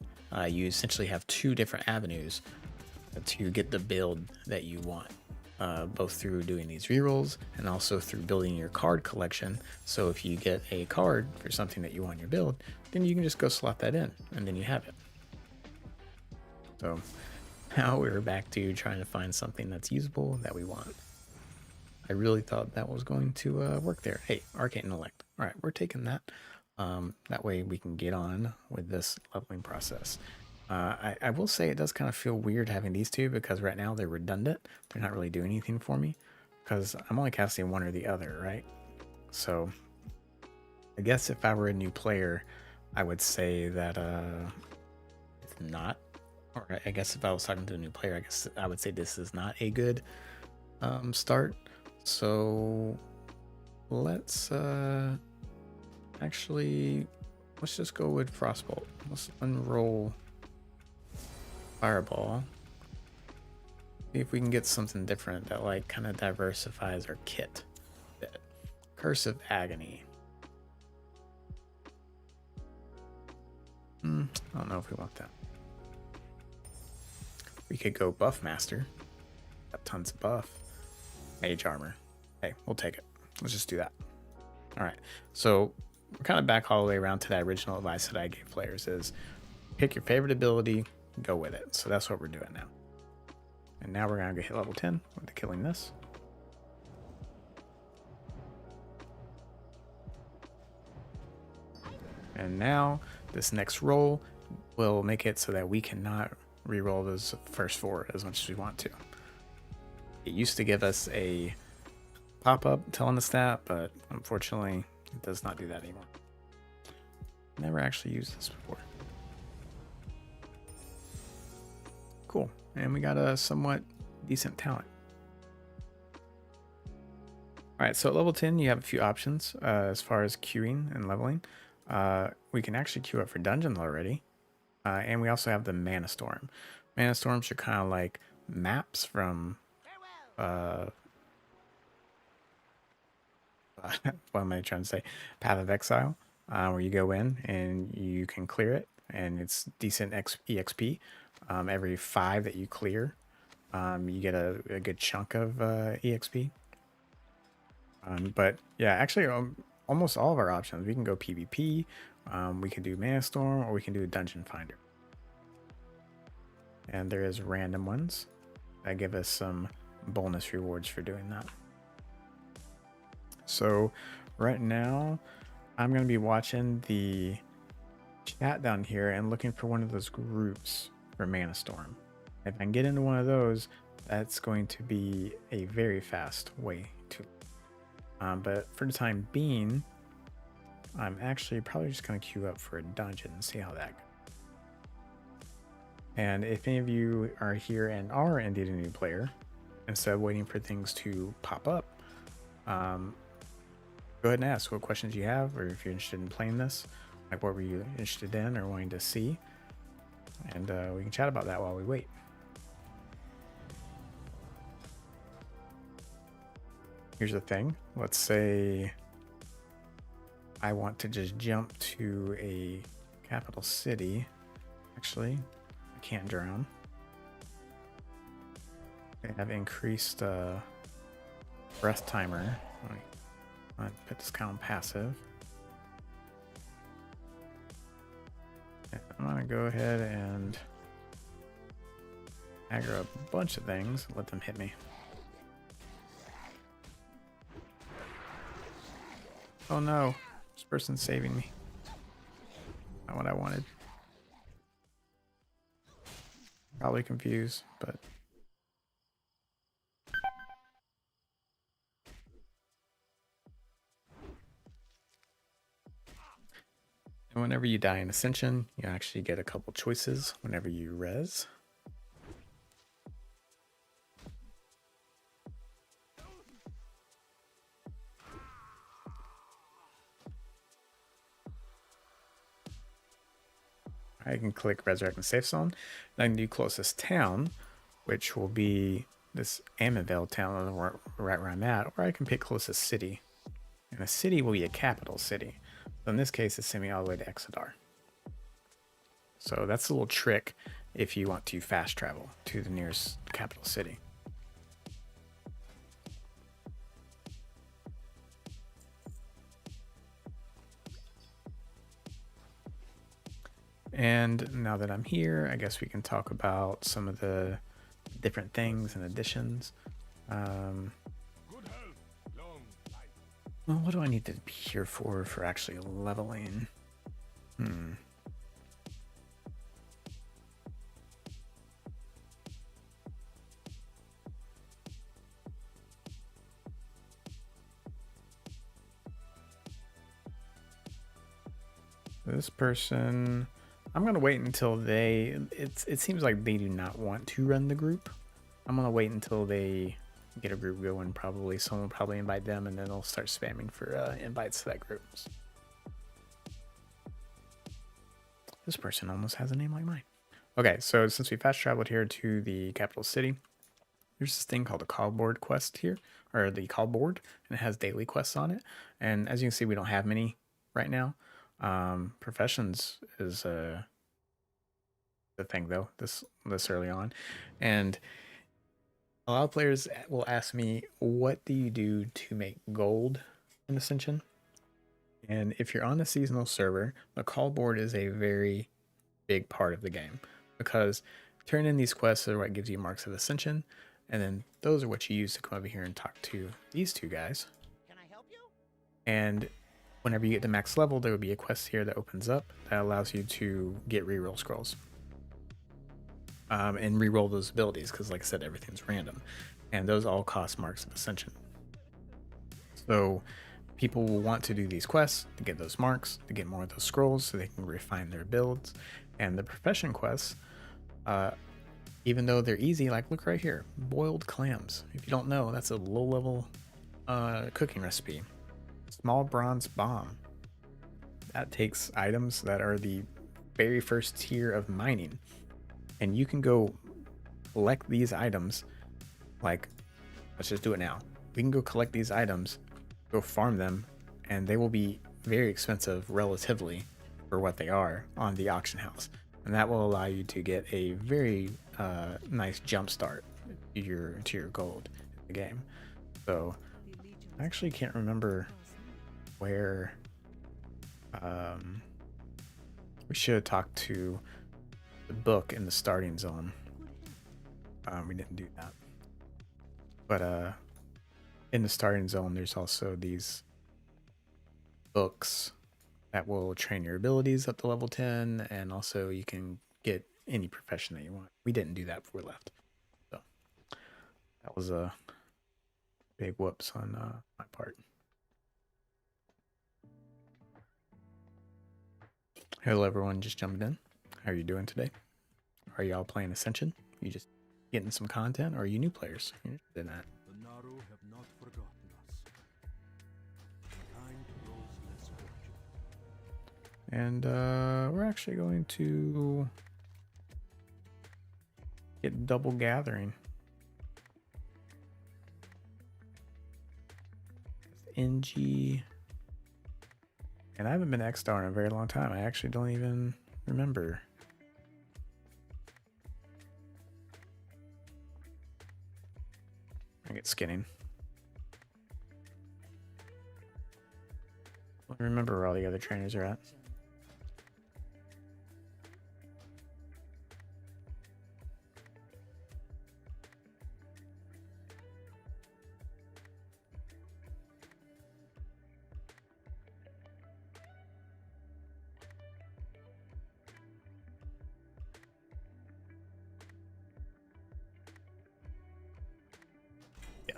you essentially have two different avenues to get the build that you want, both through doing these rerolls and also through building your card collection. So if you get a card for something that you want in your build, then you can just go slot that in, and then you have it. So now we're back to trying to find something that's usable that we want. I really thought that was going to work there. Hey, Arcane Intellect. All right, we're taking that. That way we can get on with this leveling process. I will say it does kind of feel weird having these two because right now they're redundant. They're not really doing anything for me because I'm only casting one or the other, right? So I guess if I were a new player, I would say that it's not. Or I guess if I was talking to a new player, I guess I would say this is not a good start. So let's actually, let's just go with Frostbolt. Let's unroll Fireball. See if we can get something different that like kind of diversifies our kit. Curse of Agony. I don't know if we want that. We could go Buff Master. Got tons of buff. Mage Armor. Hey, we'll take it. Let's just do that. All right. So we're kind of back all the way around to that original advice that I gave players is pick your favorite ability, go with it. So that's what we're doing now. And now we're going to go hit level 10 with killing this. And now this next roll will make it so that we cannot reroll those first four as much as we want to. It used to give us a pop-up telling us that, but unfortunately it does not do that anymore. Never actually used this before. Cool. And we got a somewhat decent talent. All right, so at level 10 you have a few options as far as queuing and leveling. We can actually queue up for dungeons already. And we also have the Mana Storm. Mana Storms are kind of like maps from what am I trying to say? Path of Exile, where you go in and you can clear it, and it's decent EXP. Every 5 that you clear, you get a good chunk of EXP. But yeah, actually, almost all of our options. We can go PvP, we can do Mana Storm, or we can do a Dungeon Finder. And there is random ones that give us some bonus rewards for doing that. So right now, I'm going to be watching the chat down here and looking for one of those groups for Mana Storm. If I can get into one of those, that's going to be a very fast way to. But for the time being, I'm actually probably just going to queue up for a dungeon and see how that goes. And if any of you are here and are indeed a new player, instead of waiting for things to pop up, go ahead and ask what questions you have, or if you're interested in playing this, like what were you interested in or wanting to see, and we can chat about that while we wait. Here's the thing. Let's say I want to just jump to a capital city. Actually, I can't drown. I have increased breath timer. I'll put this count passive. And I'm gonna go ahead and aggro a bunch of things, let them hit me. Oh no, this person's saving me. Not what I wanted. Probably confused, but and whenever you die in Ascension, you actually get a couple choices whenever you res. I can click Resurrect and Safe Zone. And I can do closest town, which will be this Amityville town right where I'm at, or I can pick closest city. And a city will be a capital city. So in this case, it's sending me all the way to Exodar. So that's a little trick if you want to fast travel to the nearest capital city. And now that I'm here, I guess we can talk about some of the different things and additions. Well, what do I need to be here for actually leveling? This person, I'm gonna wait until they. It seems like they do not want to run the group. I'm gonna wait until they get a group going. Probably someone will probably invite them, and then they'll start spamming for invites to that group. This person almost has a name like mine. Okay, so since we fast traveled here to the capital city, there's this thing called a call board quest here, or the call board, and it has daily quests on it. And as you can see, we don't have many right now. Professions is the thing though, this early on, and a lot of players will ask me, what do you do to make gold in Ascension? And if you're on a seasonal server, the call board is a very big part of the game, because turn in these quests are what gives you marks of Ascension, and then those are what you use to come over here and talk to these two guys. Can I help you? And whenever you get to max level, there will be a quest here that opens up that allows you to get reroll scrolls. And reroll those abilities, because like I said, everything's random. And those all cost marks of Ascension. So people will want to do these quests to get those marks, to get more of those scrolls so they can refine their builds. And the profession quests, even though they're easy, like look right here, boiled clams. If you don't know, that's a low level cooking recipe. Small bronze bomb. That takes items that are the very first tier of mining. And you can go collect these items. Like, let's just do it now. We can go collect these items, go farm them, and they will be very expensive relatively for what they are on the auction house. And that will allow you to get a very nice jump start to your gold in the game. So I actually can't remember where we should have talked to the book in the starting zone. We didn't do that. But in the starting zone, there's also these books that will train your abilities up to level 10, and also you can get any profession that you want. We didn't do that before we left. So that was a big whoops on my part. Hello everyone, just jumping in. How are you doing today? Are y'all playing Ascension? You just getting some content, or are you new players? You're interested in that? The Naru have not forgotten us. Kind grows less fortunate. And we're actually going to get double gathering. NG. And I haven't been X-Star in a very long time. I actually don't even remember. I get skinning. I don't remember where all the other trainers are at.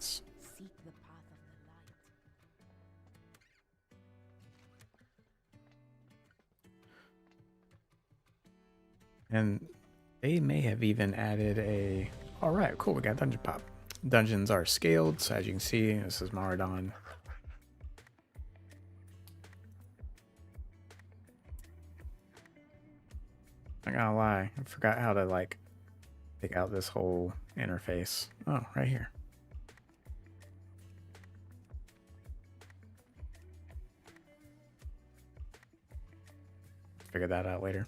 Yes. Seek the path of the light. And they may have even added a... All right, cool. We got Dungeon Pop. Dungeons are scaled, so as you can see, this is Maradon. Not gonna lie, I forgot how to like pick out this whole interface. Oh, right here. Figure that out later.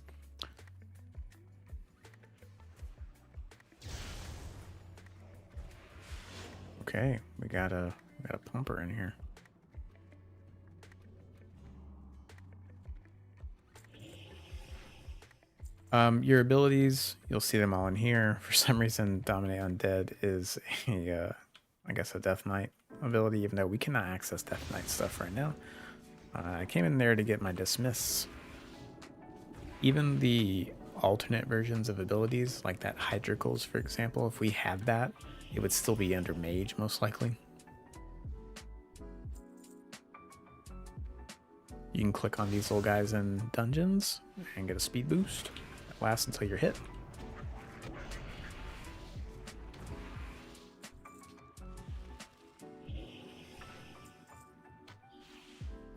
Okay, we got a pumper in here. Your abilities, you'll see them all in here. For some reason, Dominate Undead is a, I guess, a Death Knight ability, even though we cannot access Death Knight stuff right now. I came in there to get my Dismiss. Even the alternate versions of abilities, like that Hydricles, for example, if we had that, it would still be under Mage, most likely. You can click on these little guys in dungeons and get a speed boost. That lasts until you're hit.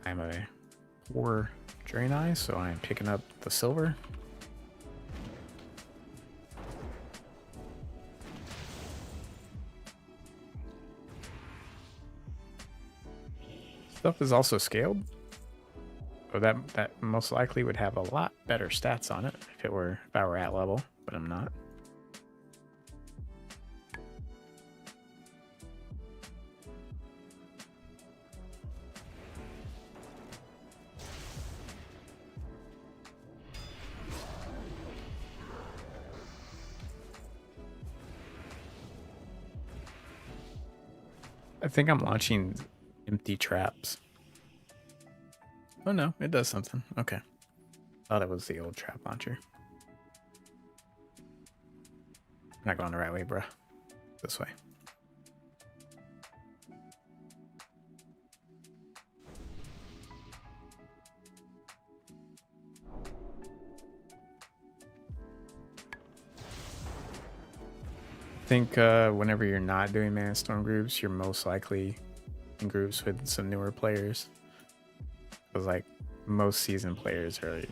I'm a poor Drain Eye, so I'm picking up the silver. Stuff is also scaled. So that most likely would have a lot better stats on it if I were at level, but I'm not. I think I'm launching empty traps. Oh no, it does something. Okay. Thought it was the old trap launcher. Not going the right way, bruh. This way. I think whenever you're not doing Mana Storm groups, you're most likely in groups with some newer players. Because like most seasoned players are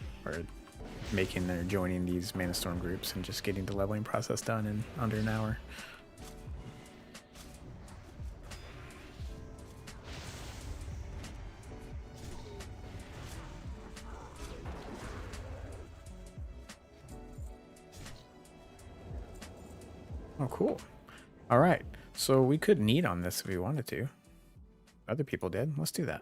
joining these Mana Storm groups and just getting the leveling process done in under an hour. Oh, cool. All right. So we could knead on this if we wanted to. Other people did. Let's do that.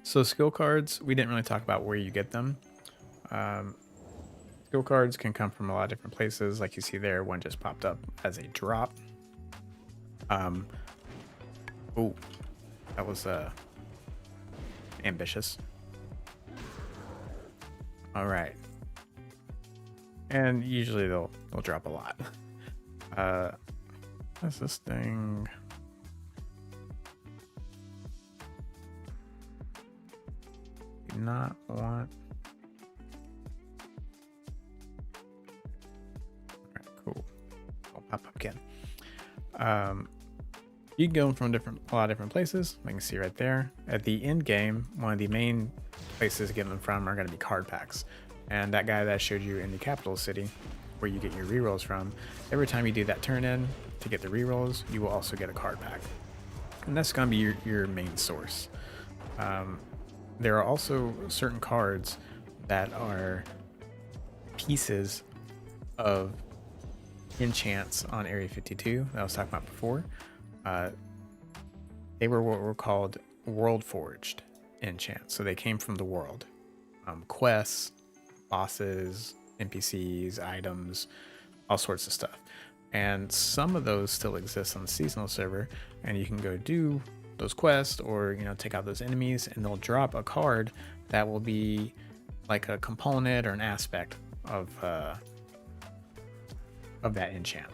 So skill cards, we didn't really talk about where you get them. Skill cards can come from a lot of different places. Like you see there, one just popped up as a drop. Oh, that was ambitious. All right. And usually they'll drop a lot. What's this thing? Do not want. All right, cool. I'll pop up again. You can go from a lot of different places. I can see right there. At the end game, one of the main places to get them from are going to be card packs. And that guy that I showed you in the capital city, where you get your rerolls from, every time you do that turn in to get the rerolls, you will also get a card pack. And that's going to be your main source. There are also certain cards that are pieces of enchants on Area 52 that I was talking about before. They were what were called world forged enchants. So they came from the world. Quests, bosses, NPCs, items, all sorts of stuff. And some of those still exist on the seasonal server, and you can go do those quests or take out those enemies, and they'll drop a card that will be like a component or an aspect of that enchant.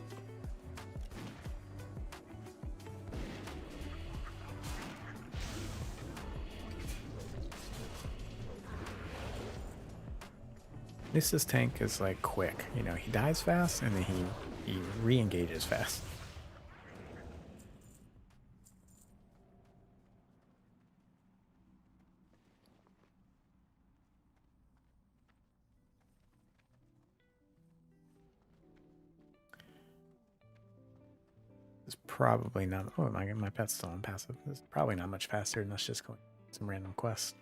This tank is like quick, you know, he dies fast and then he re-engages fast. It's probably not. Oh, my pet's still on passive. It's probably not much faster than us just going some random quests.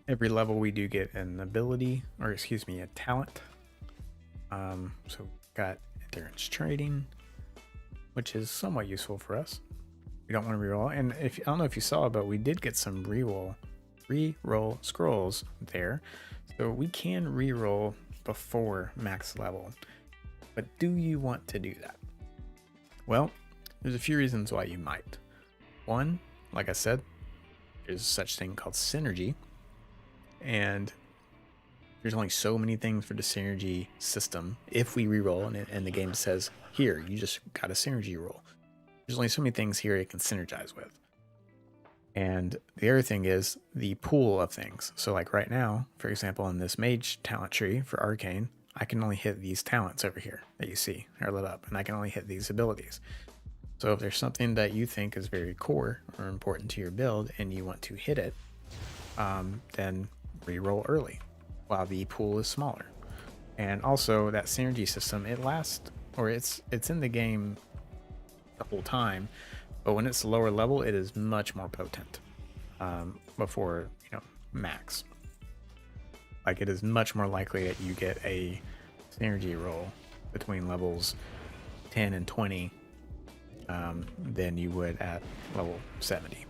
Every level we do get an ability, or excuse me, a talent. So we've got endurance trading, which is somewhat useful for us. We don't want to reroll, and I don't know if you saw, but we did get some reroll scrolls there, so we can reroll before max level. But do you want to do that? Well, there's a few reasons why you might. One, like I said, there's such thing called synergy. And there's only so many things for the synergy system. If we reroll and the game says, here, you just got a synergy roll, there's only so many things here it can synergize with. And the other thing is the pool of things. So like right now, for example, in this mage talent tree for arcane, I can only hit these talents over here that you see are lit up, and I can only hit these abilities. So if there's something that you think is very core or important to your build and you want to hit it, then reroll early while the pool is smaller. And also that synergy system, it lasts, or it's in the game the whole time, but when it's lower level it is much more potent before, you know, max. Like, it is much more likely that you get a synergy roll between levels 10 and 20 than you would at level 70.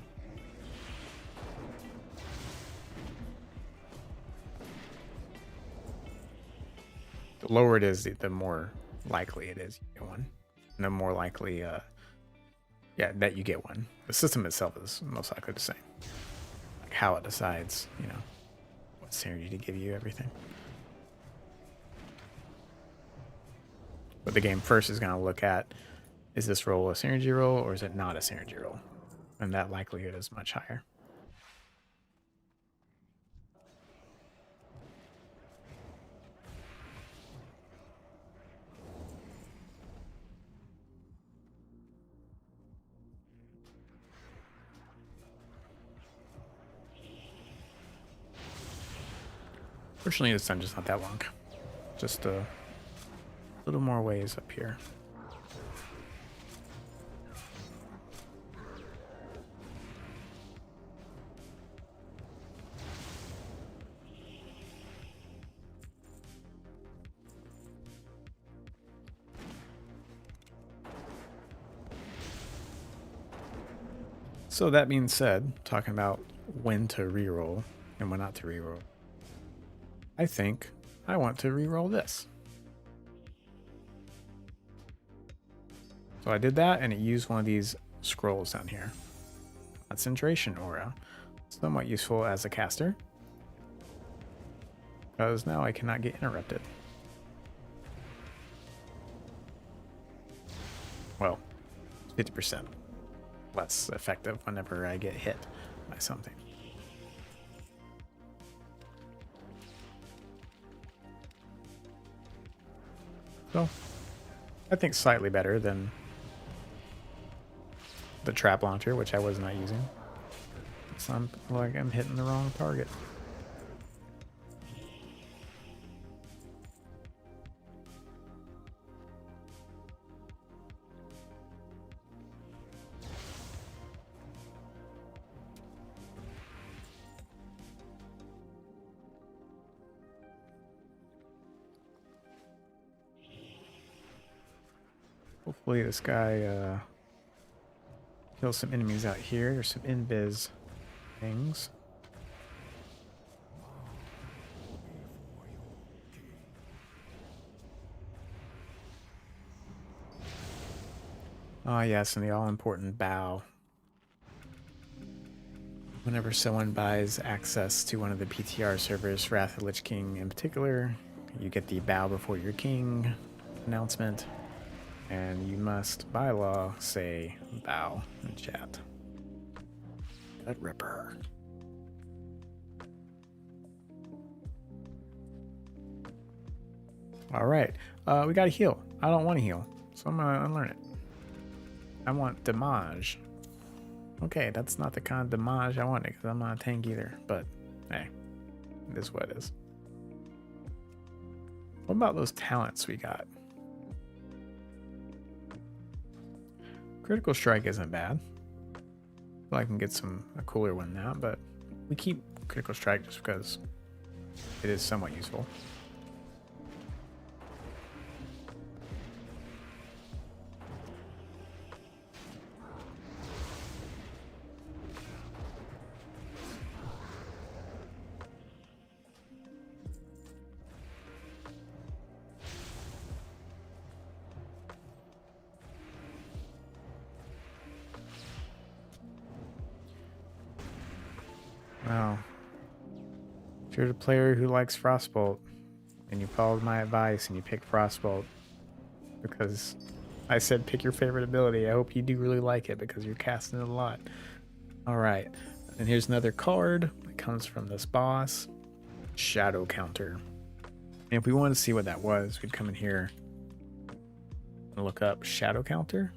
The lower it is, the more likely it is you get one. And the more likely, that you get one. The system itself is most likely the same. Like how it decides, you know, what synergy to give you, everything. But the game first is going to look at, is this roll a synergy roll or is it not a synergy roll? And that likelihood is much higher. Fortunately, this dungeon's not that long. Just a little more ways up here. So that being said, talking about when to reroll and when not to reroll, I think I want to reroll this. So I did that, and it used one of these scrolls down here. Concentration aura. Somewhat useful as a caster, because now I cannot get interrupted. Well, 50% less effective whenever I get hit by something. So, I think slightly better than the trap launcher, which I was not using. So I'm hitting the wrong target. Hopefully this guy kills some enemies out here. There's some invis things. Ah, yes, and the all-important bow. Whenever someone buys access to one of the PTR servers, Wrath of the Lich King in particular, you get the bow before your king announcement, and you must, by law, say bow in chat. Gut Ripper. Alright, we gotta heal. I don't want to heal, so I'm gonna unlearn it. I want damage. Okay, that's not the kind of damage I want because I'm not a tank either, but hey, it is what it is. What about those talents we got? Critical Strike isn't bad. Well, I can get a cooler one now, but we keep Critical Strike just because it is somewhat useful. Wow. If you're the player who likes Frostbolt and you followed my advice and you picked Frostbolt because I said pick your favorite ability, I hope you do really like it because you're casting it a lot. Alright, and here's another card that comes from this boss, Shadow Counter. And if we want to see what that was, we'd come in here and look up Shadow Counter.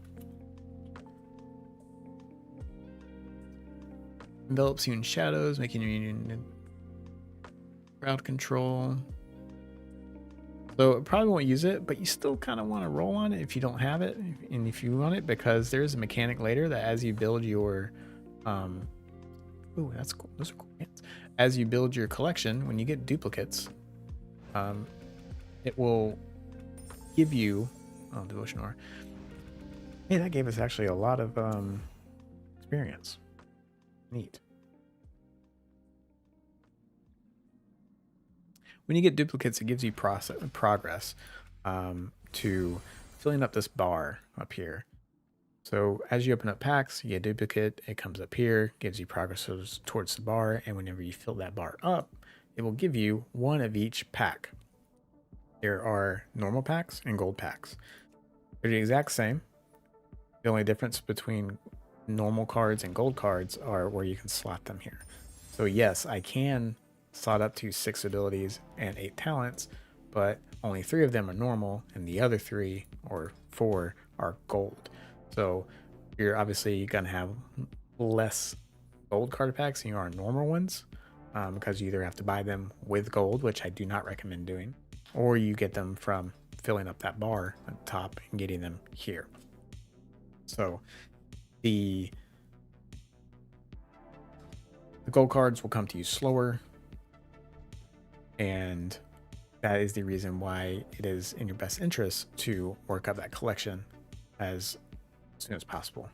Envelops you in shadows, making your union crowd control. So probably won't use it, but you still kind of want to roll on it if you don't have it, and if you want it, because there's a mechanic later that as you build your, ooh, that's cool. Those are cool. As you build your collection, when you get duplicates, it will give you, oh, Devotion Ore. Hey, that gave us actually a lot of experience. Neat. When you get duplicates, it gives you progress to filling up this bar up here. So as you open up packs, you get a duplicate, it comes up here, gives you progress towards the bar, and whenever you fill that bar up, it will give you one of each pack. There are normal packs and gold packs. They're the exact same. The only difference between normal cards and gold cards are where you can slot them here. So yes, I can slot up to 6 abilities and 8 talents, but only 3 of them are normal and the other 3 or 4 are gold. So you're obviously gonna have less gold card packs than you are normal ones, because you either have to buy them with gold, which I do not recommend doing, or you get them from filling up that bar at the top and getting them here. So the gold cards will come to you slower, and that is the reason why it is in your best interest to work up that collection as soon as possible.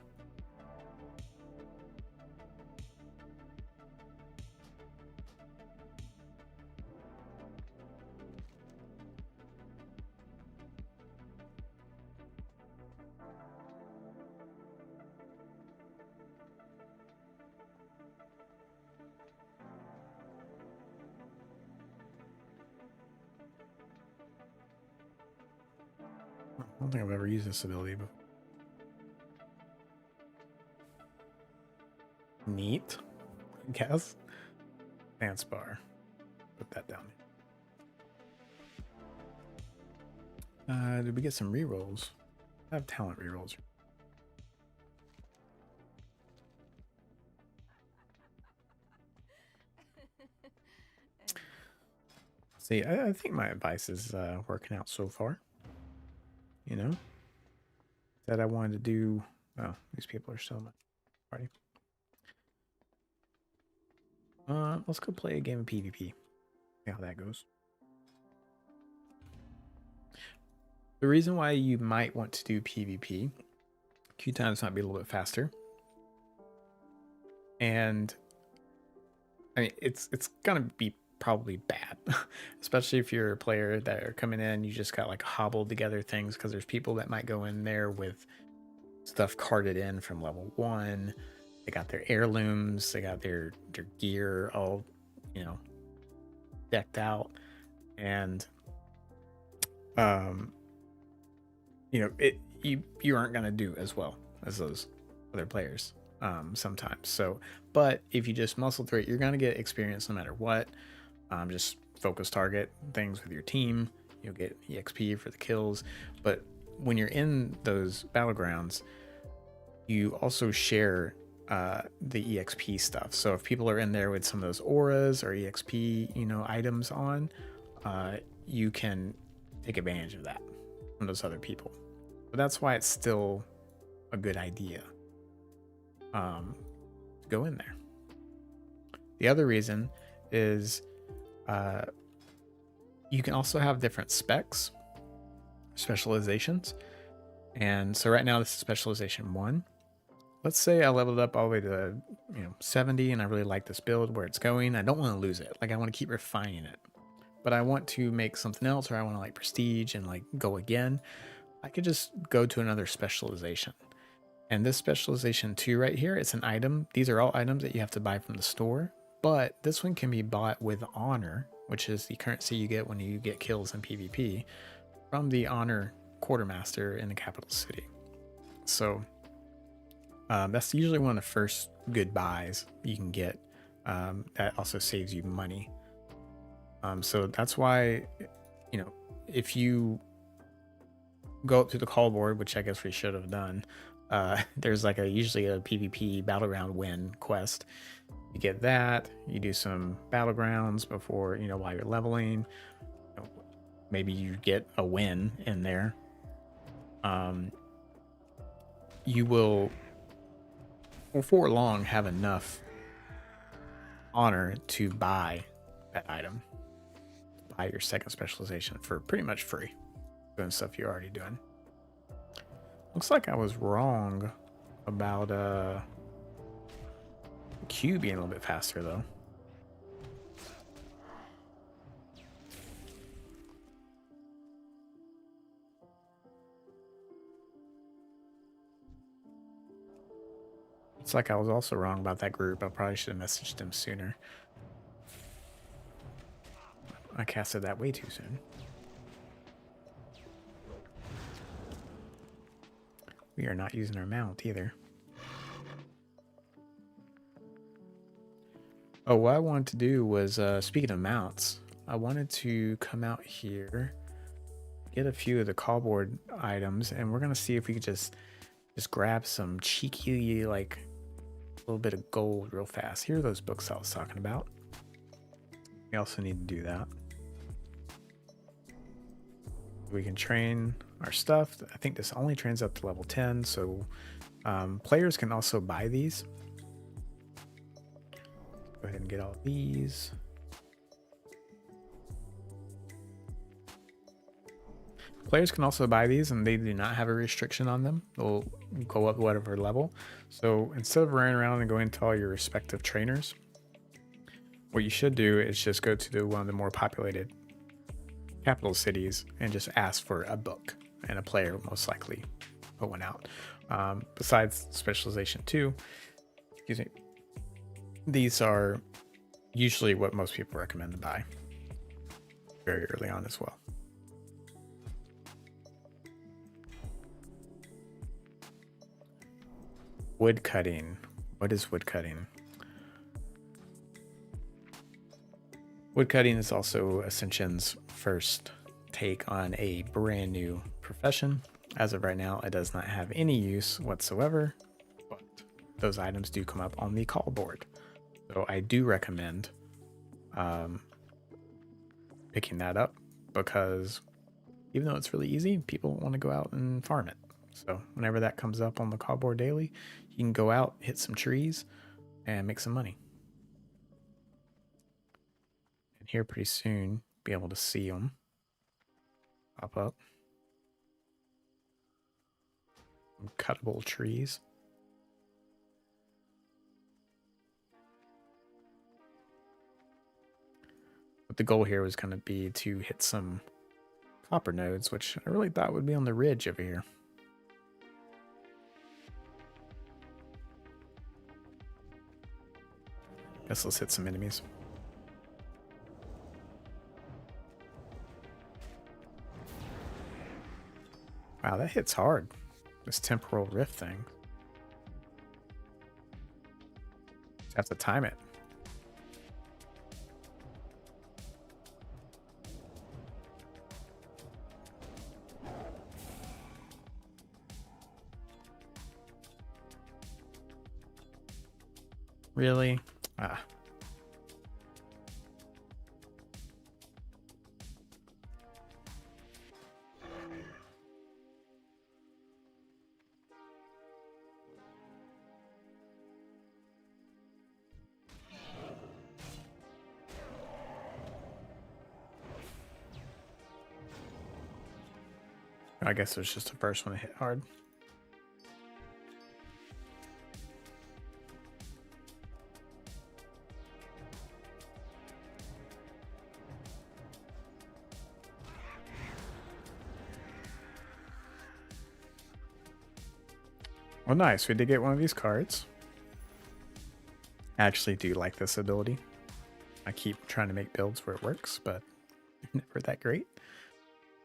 I don't think I've ever used this ability before. Neat, I guess. Dance bar. Put that down. Did we get some rerolls? I have talent rerolls. See, I think my advice is working out so far. You know, that I wanted to do. Oh, these people are so much party. Let's go play a game of PvP. See how that goes. The reason why you might want to do PvP, queue times might be a little bit faster. And I mean, it's gonna be probably bad, especially if you're a player that are coming in. You just got like hobbled together things because there's people that might go in there with stuff carted in from level 1. They got their heirlooms, they got their gear all, you know, decked out, and um, you know, you aren't gonna do as well as those other players sometimes. So, but if you just muscle through it, you're gonna get experience no matter what. Just focus target things with your team. You'll get EXP for the kills, but when you're in those battlegrounds, you also share the EXP stuff. So if people are in there with some of those auras or EXP, items on, you can take advantage of that from those other people. But that's why it's still a good idea to go in there. The other reason is you can also have different specs, specializations. And so right now this is specialization 1. Let's say I leveled up all the way to 70 and I really like this build where it's going. I don't want to lose it. Like I want to keep refining it. But I want to make something else, or I want to like prestige and like go again. I could just go to another specialization. And this specialization 2 right here, it's an item. These are all items that you have to buy from the store. But this one can be bought with honor, which is the currency you get when you get kills in PvP, from the honor quartermaster in the capital city. So that's usually one of the first good buys you can get. That also saves you money. So that's why, if you go up to the call board, which I guess we should have done, there's like usually a PvP battleground win quest. You get that, you do some battlegrounds before, while you're leveling. Maybe you get a win in there. You will, before long, have enough honor to buy that item, buy your second specialization for pretty much free, doing stuff you're already doing. Looks like I was wrong about Q being a little bit faster though. It's like I was also wrong about that group. I probably should have messaged them sooner. I casted that way too soon. We are not using our mount either. Oh, what I wanted to do was, speaking of mounts, I wanted to come out here, get a few of the callboard items, and we're gonna see if we could just grab some cheeky, like a little bit of gold real fast. Here are those books I was talking about. We also need to do that. We can train our stuff. I think this only trains up to level 10, so players can also buy these. Go ahead and get all these. Players can also buy these, and they do not have a restriction on them. They'll go up whatever level. So instead of running around and going to all your respective trainers, what you should do is just go to one of the more populated capital cities and just ask for a book, and a player will most likely put one out. Besides specialization 2, excuse me, these are usually what most people recommend to buy very early on as well. Wood cutting. What is wood cutting? Wood cutting is also Ascension's first take on a brand new profession. As of right now, it does not have any use whatsoever, but those items do come up on the call board. So I do recommend picking that up, because even though it's really easy, people want to go out and farm it. So whenever that comes up on the call board daily, you can go out, hit some trees, and make some money. And here pretty soon, be able to see them pop up. Some cuttable trees. But the goal here was going to be to hit some copper nodes, which I really thought would be on the ridge over here. Guess let's hit some enemies. Wow, that hits hard. This temporal rift thing. Just have to time it. Really? Ah. I guess it was just the first one to hit hard. Well, nice. We did get one of these cards. I actually do like this ability. I keep trying to make builds where it works, but never that great.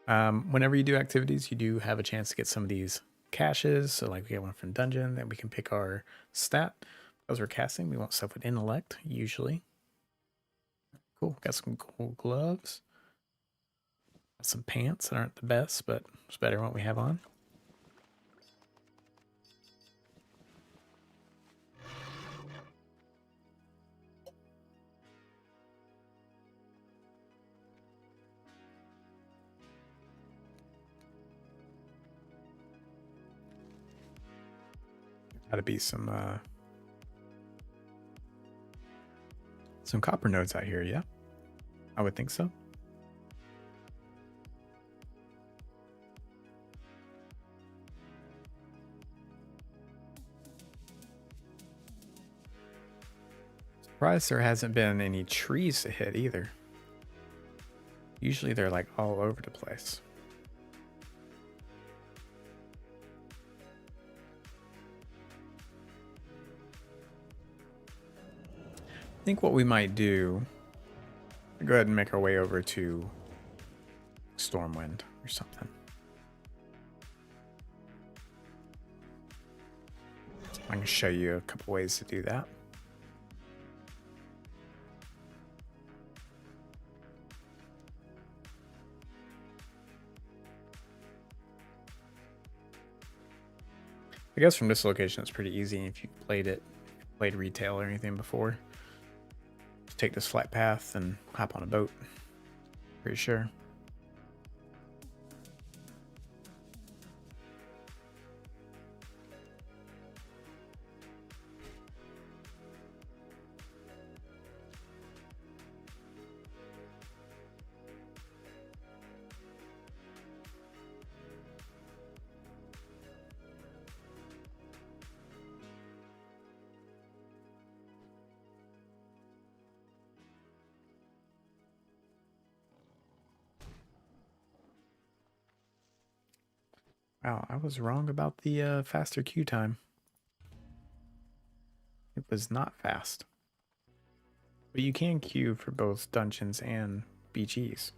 Whenever you do activities, you do have a chance to get some of these caches. So like we get one from dungeon, then we can pick our stat. Because we're casting, we want stuff with intellect, usually. Cool. Got some cool gloves. Got some pants that aren't the best, but it's better than what we have on. Gotta be some copper nodes out here, yeah? I would think so. Surprised there hasn't been any trees to hit either. Usually they're like all over the place. I think what we might do, go ahead and make our way over to Stormwind or something. I can show you a couple ways to do that. I guess from this location it's pretty easy if you played retail or anything before. Just take this flat path and hop on a boat. Pretty sure. Wow, I was wrong about the faster queue time. It was not fast. But you can queue for both dungeons and BGs,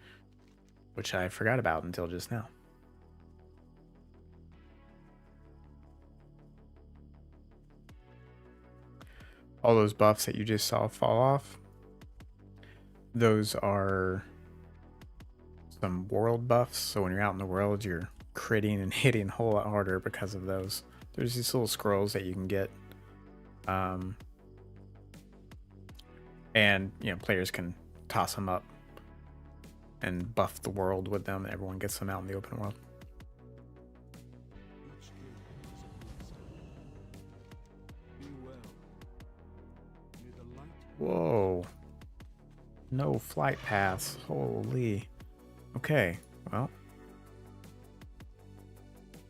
which I forgot about until just now. All those buffs that you just saw fall off, those are some world buffs. So when you're out in the world, you're critting and hitting a whole lot harder because of those. There's these little scrolls that you can get. And, you know, players can toss them up and buff the world with them. Everyone gets them out in the open world. Each gate is a blessing. Be well. May the light Whoa. No flight paths. Holy. Okay, well.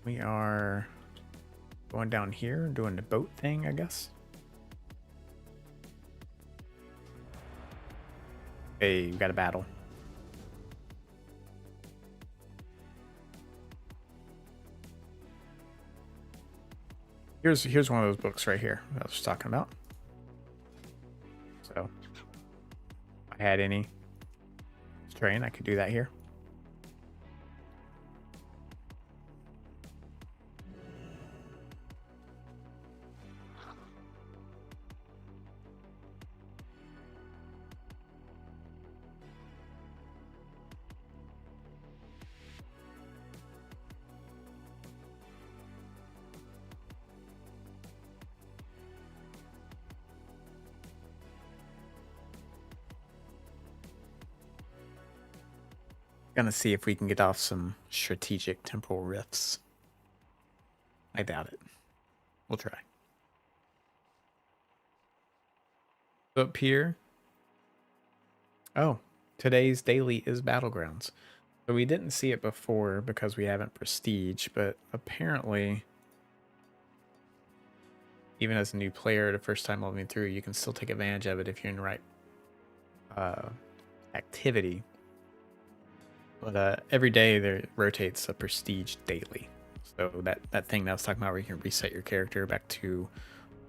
We are Going down here, doing the boat thing, I guess. Hey, we got a battle. Here's one of those books right here that I was talking about. So, if I had any terrain, I could do that here. Gonna see if we can get off some strategic temporal rifts. I doubt it. We'll try. Up here. Oh, today's daily is Battlegrounds. So we didn't see it before because we haven't prestige, but apparently, even as a new player, the first time leveling through, you can still take advantage of it if you're in the right activity. But every day there rotates a prestige daily. So that thing that I was talking about where you can reset your character back to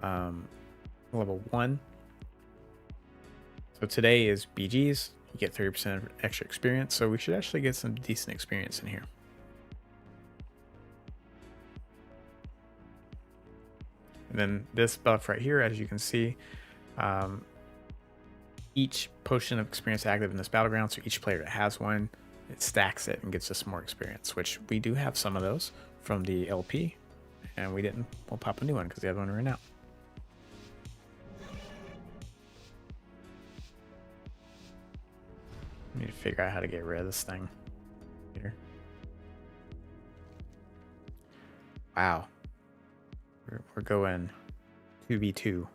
level 1. So today is BGs. You get 30% extra experience. So we should actually get some decent experience in here. And then this buff right here, as you can see, each potion of experience active in this battleground. So each player that has one, it stacks it and gets us more experience, which we do have some of those from the LP, and we'll pop a new one because the other one ran out. I need to figure out how to get rid of this thing here. Wow. We're going 2v2.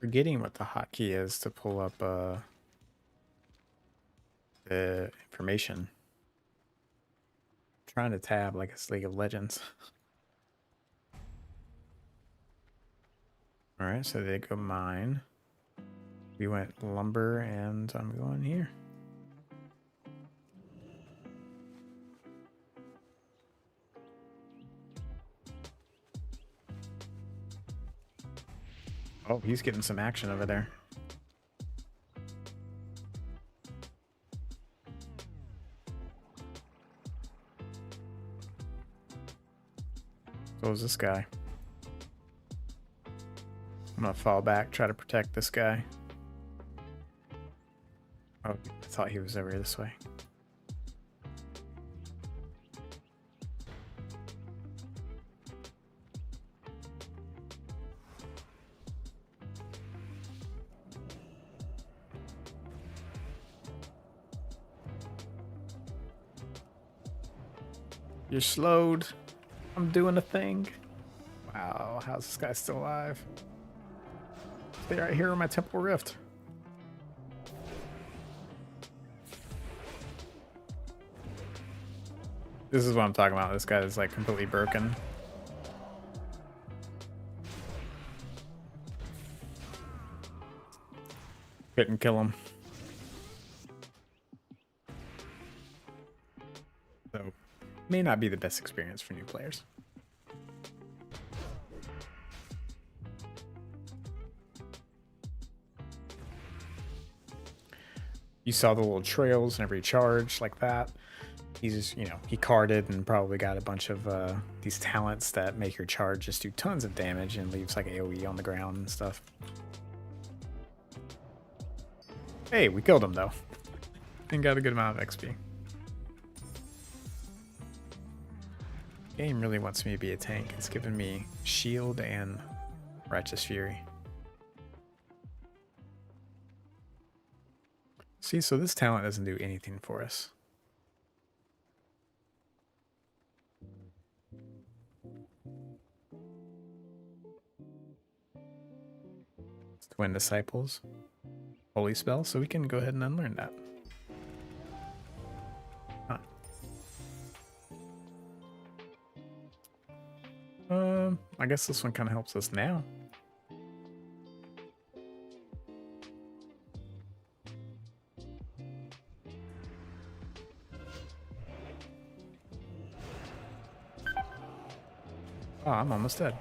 Forgetting what the hotkey is to pull up the information. I'm trying to tab like it's League of Legends. Alright, so they go mine. We went lumber and I'm going here. Oh, he's getting some action over there. So is this guy. I'm gonna fall back, try to protect this guy. Oh, I thought he was over this way. You're slowed. I'm doing a thing. Wow, how's this guy still alive? Stay right here on my temple rift. This is what I'm talking about. This guy is like completely broken. Couldn't kill him. So, may not be the best experience for new players. You saw the little trails and every charge like that. He's just, you know, he carded and probably got a bunch of these talents that make your charge just do tons of damage and leaves like AoE on the ground and stuff. Hey, we killed him though. And got a good amount of XP. Game really wants me to be a tank. It's giving me shield and righteous fury. See, so this talent doesn't do anything for us. It's Twin Disciples. Holy spell, so we can go ahead and unlearn that. Huh. I guess this one kind of helps us now. Oh, I'm almost dead.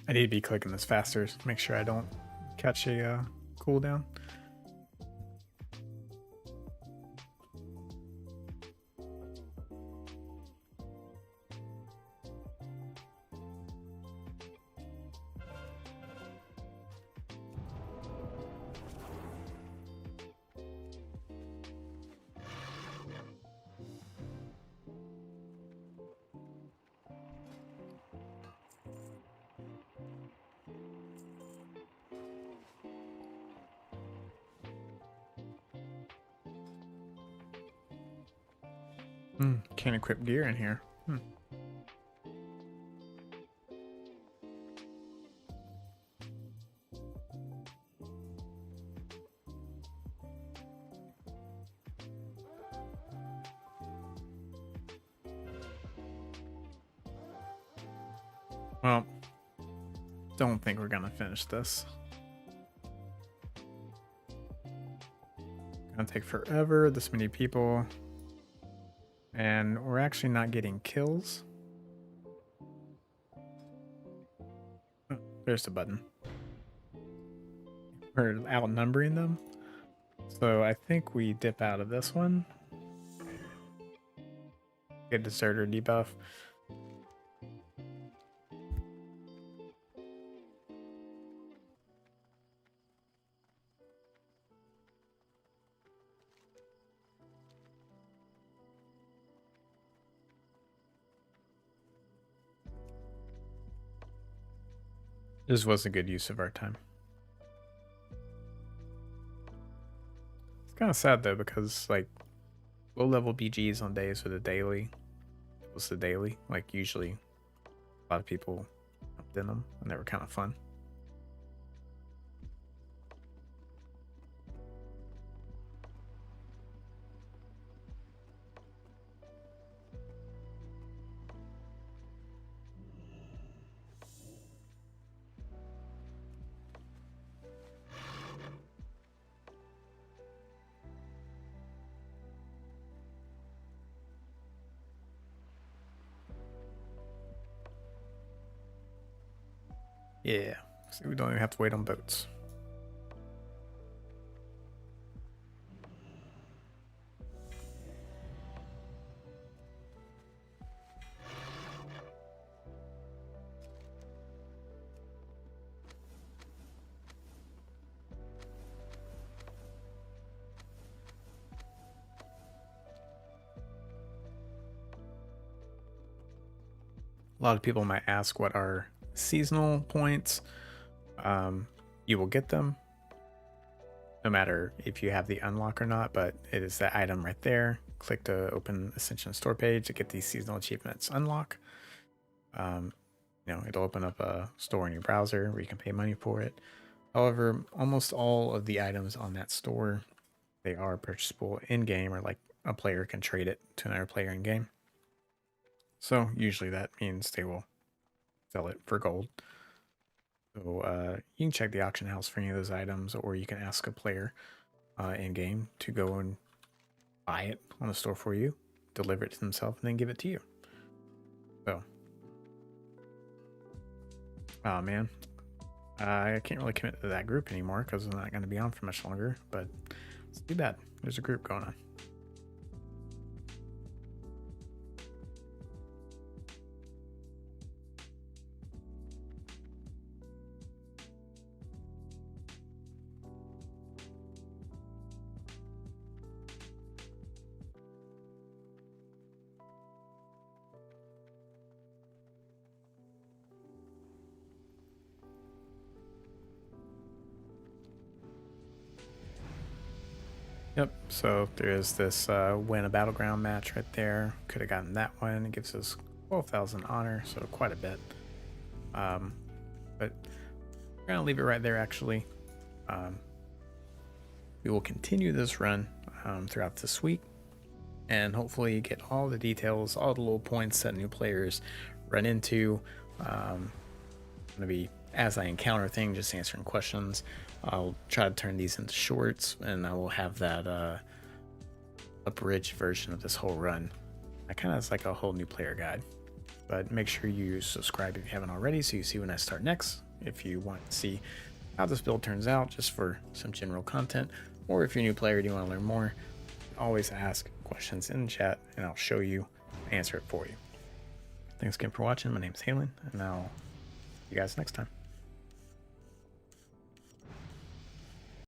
I need to be clicking this faster to make sure I don't catch a cooldown. Can't equip gear in here. Well, don't think we're gonna finish this. Gonna take forever, this many people. And we're actually not getting kills. Oh, there's the button. We're outnumbering them. So I think we dip out of this one. Get deserter debuff. This was a good use of our time. It's kind of sad though, because like low level BGs on days with a daily was the daily. Like usually a lot of people jumped in them and they were kind of fun. Yeah, see, we don't even have to wait on boats. A lot of people might ask what are seasonal points. You will get them no matter if you have the unlock or not, but it is that item right there. Click to open Ascension store page to get these seasonal achievements unlock. It'll open up a store in your browser where you can pay money for it. However, almost all of the items on that store, they are purchasable in game, or like a player can trade it to another player in game. So usually that means they will sell it for gold. So you can check the auction house for any of those items, or you can ask a player in game to go and buy it on the store for you, deliver it to themselves, and then give it to you. So, oh man, I can't really commit to that group anymore because I'm not going to be on for much longer. But it's too bad. There's a group going on. Yep, so there is this win a battleground match right there. Could have gotten that one. It gives us 12,000 honor, so quite a bit. But we're going to leave it right there, actually. We will continue this run throughout this week, and hopefully get all the details, all the little points that new players run into. Going to be, as I encounter things, just answering questions. I'll try to turn these into shorts, and I will have that abridged version of this whole run. I kind of, it's like a whole new player guide. But make sure you subscribe if you haven't already, so you see when I start next. If you want to see how this build turns out, just for some general content, or if you're a new player and you want to learn more, always ask questions in the chat, and I'll show you, answer it for you. Thanks again for watching. My name's Halen, and I'll see you guys next time.